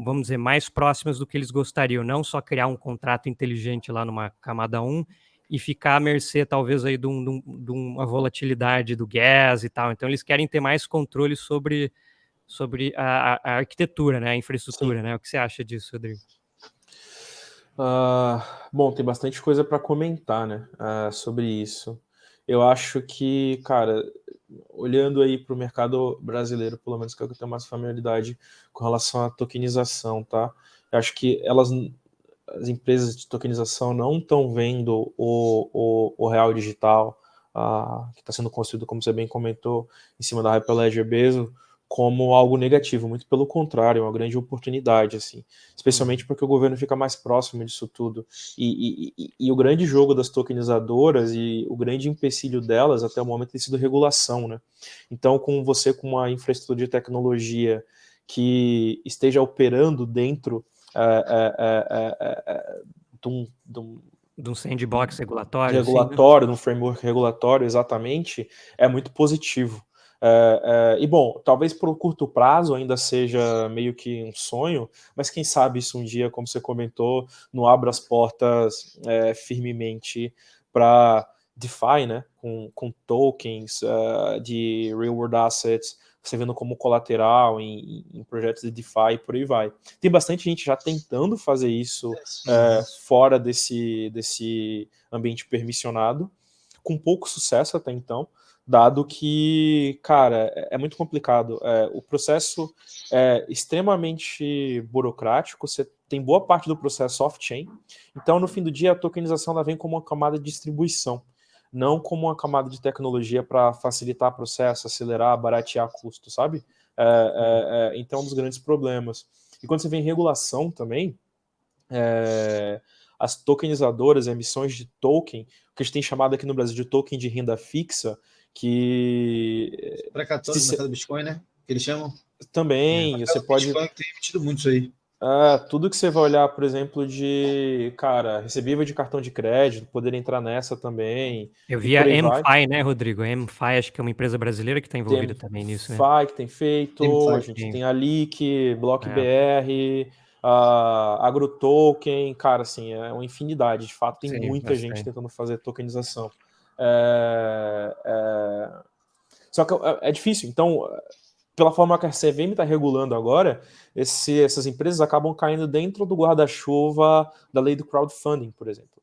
vamos dizer, mais próximas do que eles gostariam, não só criar um contrato inteligente lá numa camada 1 e ficar à mercê talvez aí de uma volatilidade do gas e tal. Então eles querem ter mais controle sobre a arquitetura, né, a infraestrutura, né? O que você acha disso, Rodrigo? Bom, tem bastante coisa para comentar, né, sobre isso. Eu acho que, cara, olhando aí para o mercado brasileiro, pelo menos que é o que eu tenho mais familiaridade com relação à tokenização, tá? Eu acho que as empresas de tokenização não estão vendo o real digital que está sendo construído, como você bem comentou, em cima da Hyperledger Bezo, como algo negativo, muito pelo contrário, é uma grande oportunidade, assim, especialmente porque o governo fica mais próximo disso tudo. E o grande jogo das tokenizadoras e o grande empecilho delas até o momento tem sido regulação, né? Então, com uma infraestrutura de tecnologia que esteja operando dentro de um sandbox regulatório, regulatório, assim, né? Num framework regulatório, exatamente, é muito positivo. E bom, talvez por um curto prazo ainda seja meio que um sonho, mas quem sabe isso um dia, como você comentou, não abra as portas firmemente para DeFi, né, com tokens de real-world assets, você vendo como colateral em projetos de DeFi e por aí vai. Tem bastante gente já tentando fazer isso fora desse ambiente permissionado, com pouco sucesso até então, dado que, cara, é muito complicado. O processo é extremamente burocrático, você tem boa parte do processo off-chain, então no fim do dia a tokenização ela vem como uma camada de distribuição, não como uma camada de tecnologia para facilitar o processo, acelerar, baratear custo, sabe? Então é um dos grandes problemas. E quando você vem em regulação também, as tokenizadoras, emissões de token, o que a gente tem chamado aqui no Brasil de token de renda fixa, que... Precatórios do mercado Bitcoin, né? Que eles chamam. Também, você pode... Bitcoin tem emitido muito isso aí. Tudo que você vai olhar, por exemplo, de, cara, recebível de cartão de crédito, poder entrar nessa também. Eu vi a MFi, né, Rodrigo? A MFi, acho que é uma empresa brasileira que está envolvida também nisso, né? MFi que tem feito, a gente tem a Leak, BlockBR, AgroToken, cara, assim, é uma infinidade. De fato, tem muita gente tentando fazer tokenização. Só que é difícil. Então, pela forma que a CVM está regulando agora, essas empresas acabam caindo dentro do guarda-chuva da lei do crowdfunding, por exemplo.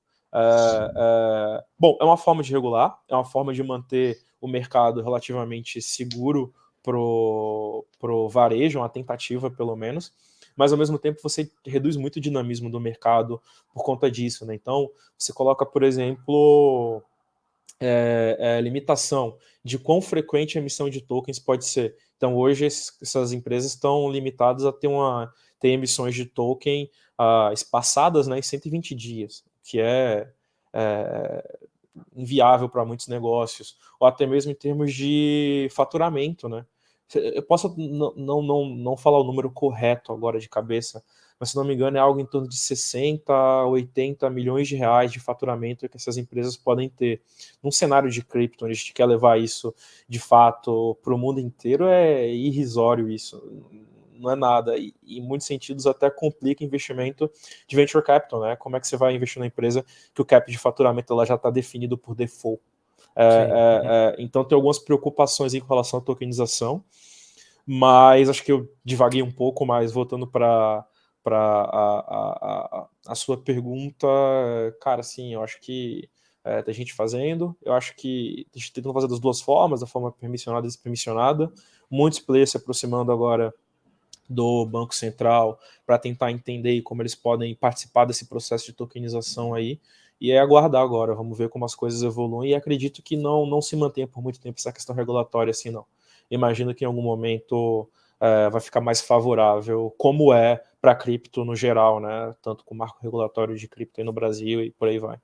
Bom, é uma forma de regular, é uma forma de manter o mercado relativamente seguro pro varejo, uma tentativa pelo menos, mas ao mesmo tempo você reduz muito o dinamismo do mercado por conta disso, né? Então, você coloca, por exemplo, limitação de quão frequente a emissão de tokens pode ser. Então, hoje, essas empresas estão limitadas a ter emissões de token espaçadas, né, em 120 dias, que é inviável para muitos negócios, ou até mesmo em termos de faturamento, né? Eu posso não falar o número correto agora de cabeça, mas se não me engano é algo em torno de 60 a 80 milhões de reais de faturamento que essas empresas podem ter. Num cenário de cripto, onde a gente quer levar isso de fato para o mundo inteiro, é irrisório isso, não é nada, e em muitos sentidos até complica investimento de venture capital, né? Como é que você vai investir na empresa que o cap de faturamento ela já está definido por default? Então tem algumas preocupações aí com relação à tokenização, mas acho que eu divaguei um pouco, mas voltando para a sua pergunta, cara, assim, eu acho que tem gente fazendo, eu acho que a gente tentando fazer das duas formas, da forma permissionada e despermissionada, muitos players se aproximando agora do Banco Central para tentar entender como eles podem participar desse processo de tokenização aí, e é aguardar agora, vamos ver como as coisas evoluem, e acredito que não se mantenha por muito tempo essa questão regulatória assim, não. Imagino que em algum momento vai ficar mais favorável, como é para cripto no geral, né? Tanto com o marco regulatório de cripto aí no Brasil e por aí vai.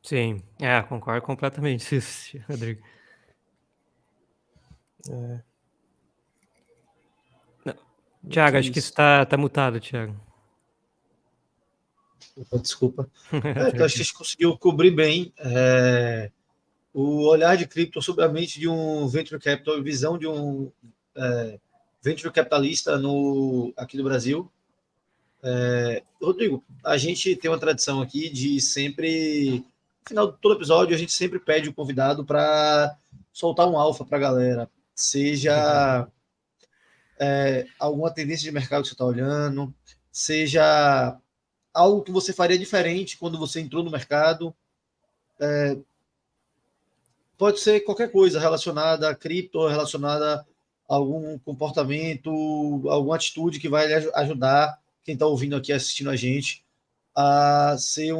Sim, concordo completamente com isso, Rodrigo. Thiago, acho que você tá mutado, Thiago. Desculpa. Eu acho que a gente conseguiu cobrir bem o olhar de cripto sobre a mente de um venture capital, visão de um venture capitalista aqui no Brasil. Rodrigo, a gente tem uma tradição aqui de sempre, no final de todo episódio, a gente sempre pede o convidado para soltar um alfa para a galera, seja alguma tendência de mercado que você está olhando, seja algo que você faria diferente quando você entrou no mercado. Pode ser qualquer coisa relacionada a cripto, relacionada a algum comportamento, alguma atitude que vai ajudar quem está ouvindo aqui, assistindo a gente, a ser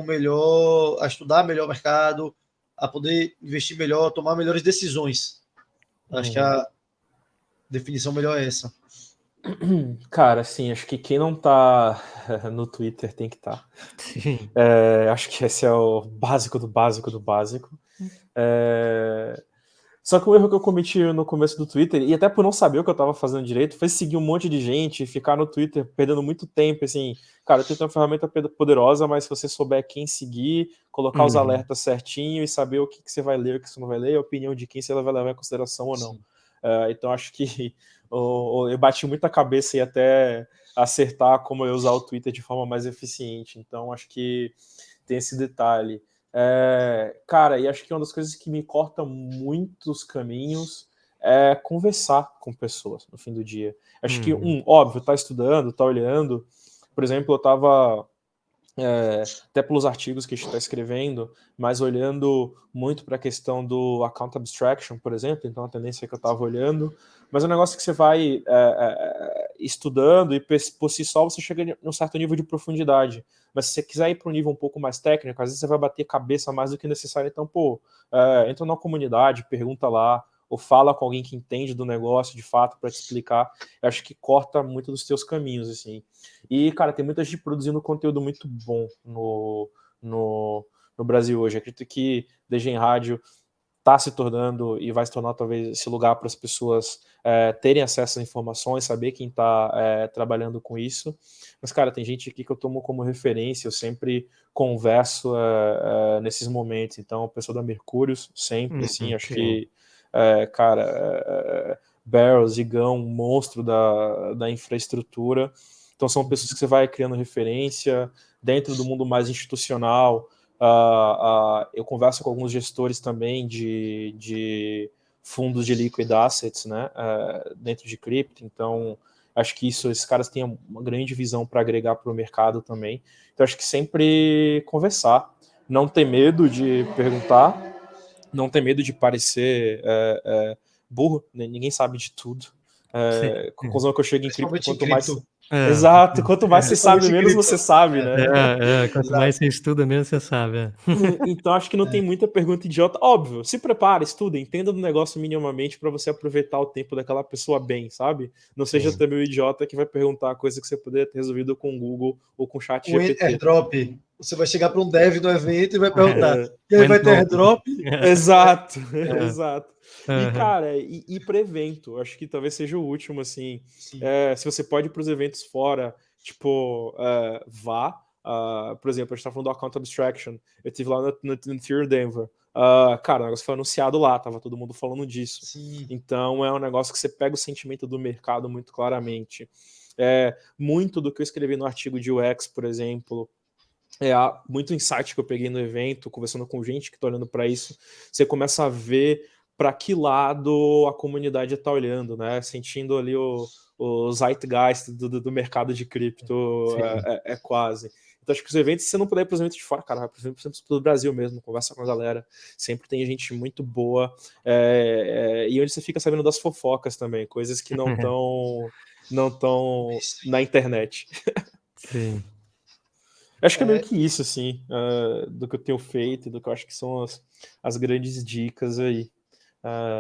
a estudar melhor o mercado, a poder investir melhor, tomar melhores decisões. Acho que a definição melhor é essa. Cara, assim, acho que quem não tá no Twitter tem que estar. Sim. Acho que esse é o básico do básico do básico. Só que o erro que eu cometi no começo do Twitter, e até por não saber o que eu tava fazendo direito, foi seguir um monte de gente, ficar no Twitter perdendo muito tempo, assim. Cara, o Twitter é uma ferramenta poderosa, mas se você souber quem seguir, colocar os alertas certinho e saber o que você vai ler, o que você não vai ler, a opinião de quem você vai levar em consideração ou não. Então acho que eu bati muita cabeça e até acertar como eu usar o Twitter de forma mais eficiente. Então acho que tem esse detalhe. Cara, e acho que uma das coisas que me corta muitos caminhos é conversar com pessoas no fim do dia. Acho que, óbvio, tá estudando, tá olhando. Por exemplo, eu tava até pelos artigos que a gente está escrevendo, mas olhando muito para a questão do account abstraction, por exemplo, então a tendência que eu estava olhando, mas é um negócio que você vai estudando e por si só você chega em um certo nível de profundidade, mas se você quiser ir para um nível um pouco mais técnico, às vezes você vai bater cabeça mais do que necessário, então, entra na comunidade, pergunta lá, ou fala com alguém que entende do negócio de fato para te explicar. Eu acho que corta muito dos teus caminhos, assim. E, cara, tem muita gente produzindo conteúdo muito bom no Brasil hoje. Acredito que DG em Rádio está se tornando e vai se tornar talvez esse lugar para as pessoas terem acesso às informações, saber quem está trabalhando com isso. Mas, cara, tem gente aqui que eu tomo como referência, eu sempre converso nesses momentos. Então, o pessoal da Mercúrios, sempre, assim, acho que, cara, Barrels, Igão, um monstro da infraestrutura. Então, são pessoas que você vai criando referência dentro do mundo mais institucional. Eu converso com alguns gestores também de fundos de liquid assets, né, dentro de cripto. Então, acho que esses caras têm uma grande visão para agregar para o mercado também. Então, acho que sempre conversar, não ter medo de perguntar, não ter medo de parecer burro, né? Ninguém sabe de tudo. Conclusão que eu chego em cripto, quanto mais... Exato, quanto mais você sabe, menos você sabe, né? Quanto mais você estuda, menos você sabe. Então acho que não tem muita pergunta idiota. Óbvio, se prepare, estuda, entenda do negócio minimamente para você aproveitar o tempo daquela pessoa bem, sabe? Não seja também o idiota que vai perguntar coisa que você poderia ter resolvido com o Google ou com o chat GPT. Airdrop, você vai chegar para um dev do evento e vai perguntar. E aí vai ter airdrop? Exato, exato. E, cara, e para evento, acho que talvez seja o último, assim. Se você pode ir para os eventos fora, tipo, vá. Por exemplo, a gente tá falando do Account Abstraction. Eu estive lá no Theory Denver. Cara, o negócio foi anunciado lá, tava todo mundo falando disso. Sim. Então é um negócio que você pega o sentimento do mercado muito claramente. Muito do que eu escrevi no artigo de UX, por exemplo, muito insight que eu peguei no evento, conversando com gente que está olhando para isso, você começa a ver para que lado a comunidade está olhando, né? Sentindo ali o zeitgeist do mercado de cripto, quase. Então acho que os eventos, se você não puder ir para os eventos de fora, cara, vai para os eventos do Brasil mesmo, conversa com a galera, sempre tem gente muito boa, e onde você fica sabendo das fofocas também, coisas que não estão na internet. Sim. Acho que é meio que isso, assim, do que eu tenho feito e do que eu acho que são as grandes dicas aí.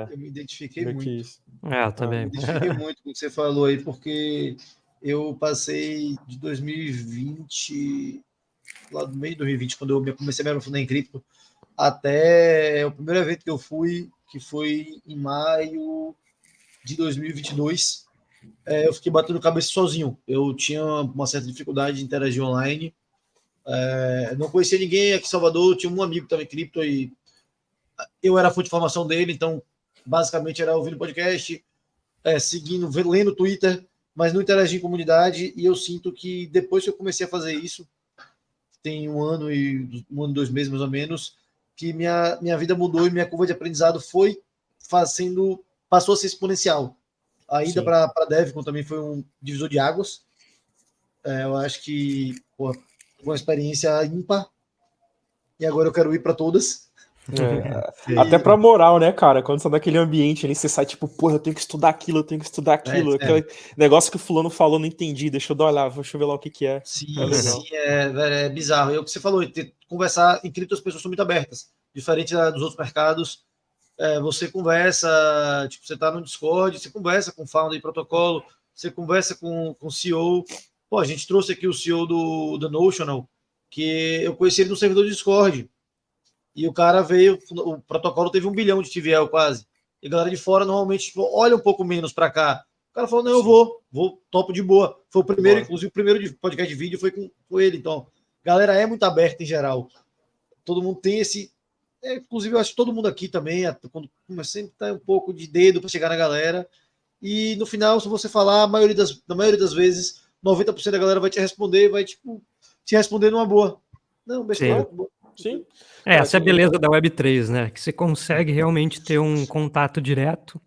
Eu me identifiquei muito. Eu também. Me identifiquei muito com o que você falou aí, porque eu passei de 2020, lá do meio de 2020, quando eu comecei a me aprofundar em cripto, até o primeiro evento que eu fui, que foi em maio de 2022, eu fiquei batendo cabeça sozinho. Eu tinha uma certa dificuldade de interagir online. Não conhecia ninguém aqui em Salvador, tinha um amigo também cripto e eu era a fonte de formação dele, então basicamente era ouvindo podcast, seguindo, lendo Twitter, mas não interagir em comunidade. E eu sinto que depois que eu comecei a fazer isso, tem um ano e 2 meses mais ou menos, que minha vida mudou e minha curva de aprendizado passou a ser exponencial. A ida para a DevCon também foi um divisor de águas. Eu acho que foi uma experiência ímpar. E agora eu quero ir para todas. Até pra moral, né, cara? Quando você tá naquele ambiente ali, você sai tipo, porra, eu tenho que estudar aquilo, Aquele negócio que o fulano falou, não entendi, deixa eu dar olhar, deixa eu ver lá o que é. Sim, é bizarro. E o que você falou, conversar em cripto, as pessoas são muito abertas. Diferente dos outros mercados, você conversa, tipo, você tá no Discord, você conversa com o founder de protocolo, você conversa com o CEO. Pô, a gente trouxe aqui o CEO do Notional, que eu conheci ele no servidor do Discord. E o cara veio, o protocolo teve 1 bilhão de TVL quase. E a galera de fora normalmente tipo, olha um pouco menos para cá. O cara falou, não, eu vou, topo de boa. Foi o primeiro, inclusive o primeiro podcast de vídeo foi com ele. Então, a galera é muito aberta em geral. Todo mundo tem esse... inclusive, eu acho que todo mundo aqui também, quando sempre tá um pouco de dedo para chegar na galera. E no final, se você falar, na maioria das vezes, 90% da galera vai te responder, vai tipo, te responder numa boa. Não, besteira. Sim. Essa é a beleza da Web3, né? Que você consegue realmente ter um contato direto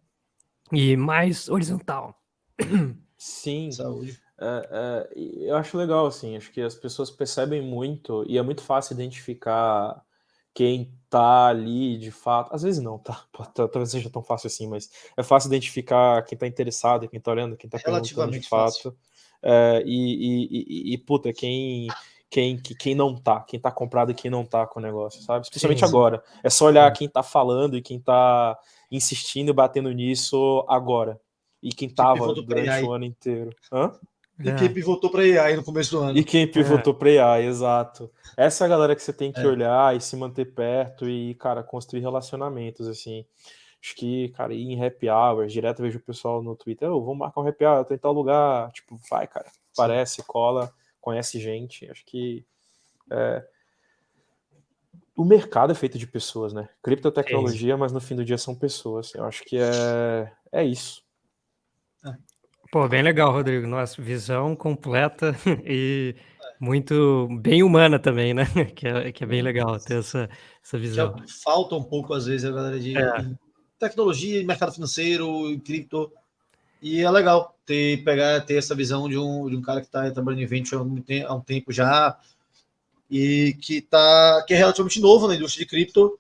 e mais horizontal. Sim. Saúde. Eu acho legal, assim, acho que as pessoas percebem muito e é muito fácil identificar quem tá ali de fato. Às vezes não, tá? Talvez seja tão fácil assim, mas é fácil identificar quem tá interessado, quem tá olhando, quem tá perguntando de Relativamente fato. Puta, quem não tá, quem tá comprado e quem não tá com o negócio, sabe? Especialmente Sim, sim. agora. É só olhar quem tá falando e quem tá insistindo e batendo nisso agora. E quem tava pivotou pra durante AI. o ano inteiro. Hã? E quem pivotou para AI no começo do ano. E quem pivotou para AI, exato. Essa é a galera que você tem que olhar e se manter perto e, cara, construir relacionamentos, assim. Acho que, cara, ir em happy hours, direto eu vejo o pessoal no Twitter, vamos marcar um happy hour, eu tô em tal lugar. Tipo, vai, cara, aparece, cola, conhece gente. Acho que o mercado é feito de pessoas, né? Criptotecnologia, mas no fim do dia são pessoas. Eu acho que é isso. Pô, bem legal, Rodrigo. Nossa, visão completa e muito bem humana também, né? Que é bem legal ter essa visão. Que falta um pouco, às vezes, a galera de tecnologia, mercado financeiro, cripto. E é legal ter essa visão de um cara que está trabalhando em venture há um tempo já e que é relativamente novo na indústria de cripto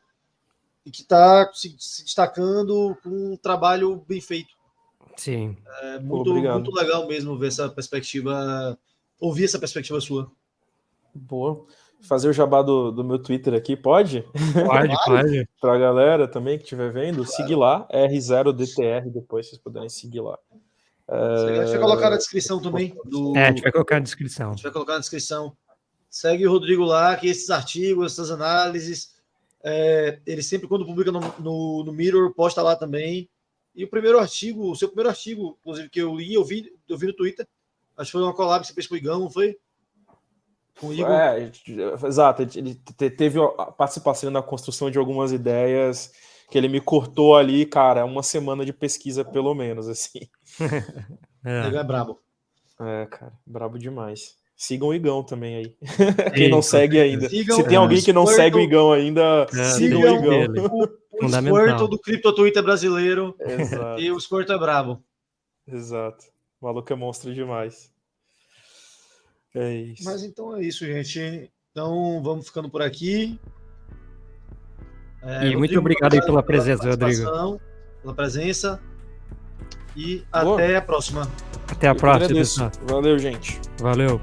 e que está se destacando com um trabalho bem feito. Sim. É muito legal mesmo ver essa perspectiva, ouvir essa perspectiva sua. Boa. Fazer o jabá do meu Twitter aqui, pode? Pode. Pra galera também que estiver vendo, seguir lá, R0DTR, depois vocês puderem seguir lá. A gente vai colocar na descrição também. A gente vai colocar na descrição. A gente vai colocar na descrição. Segue o Rodrigo lá, que esses artigos, essas análises, ele sempre, quando publica no Mirror, posta lá também. E o seu primeiro artigo, inclusive, que eu li, eu vi no Twitter, acho que foi uma collab que você fez com o Igão, não foi? Com o Igor. Exato, ele teve a participação na construção de algumas ideias que ele me cortou ali, cara, uma semana de pesquisa pelo menos, assim. Ele é brabo. Cara, brabo demais. Sigam o Igão também aí. Quem não segue ainda. Se tem alguém que não segue o Igão ainda, sigam o Igão. O Squirtle do Cripto Twitter brasileiro. Exato. E o Squirtle é brabo. Exato. O maluco é monstro demais. É isso. Mas então é isso, gente. Então vamos ficando por aqui. E muito obrigado aí pela presença, Rodrigo. Pela presença. E até a próxima. Até a próxima, pessoal. Valeu, gente. Valeu.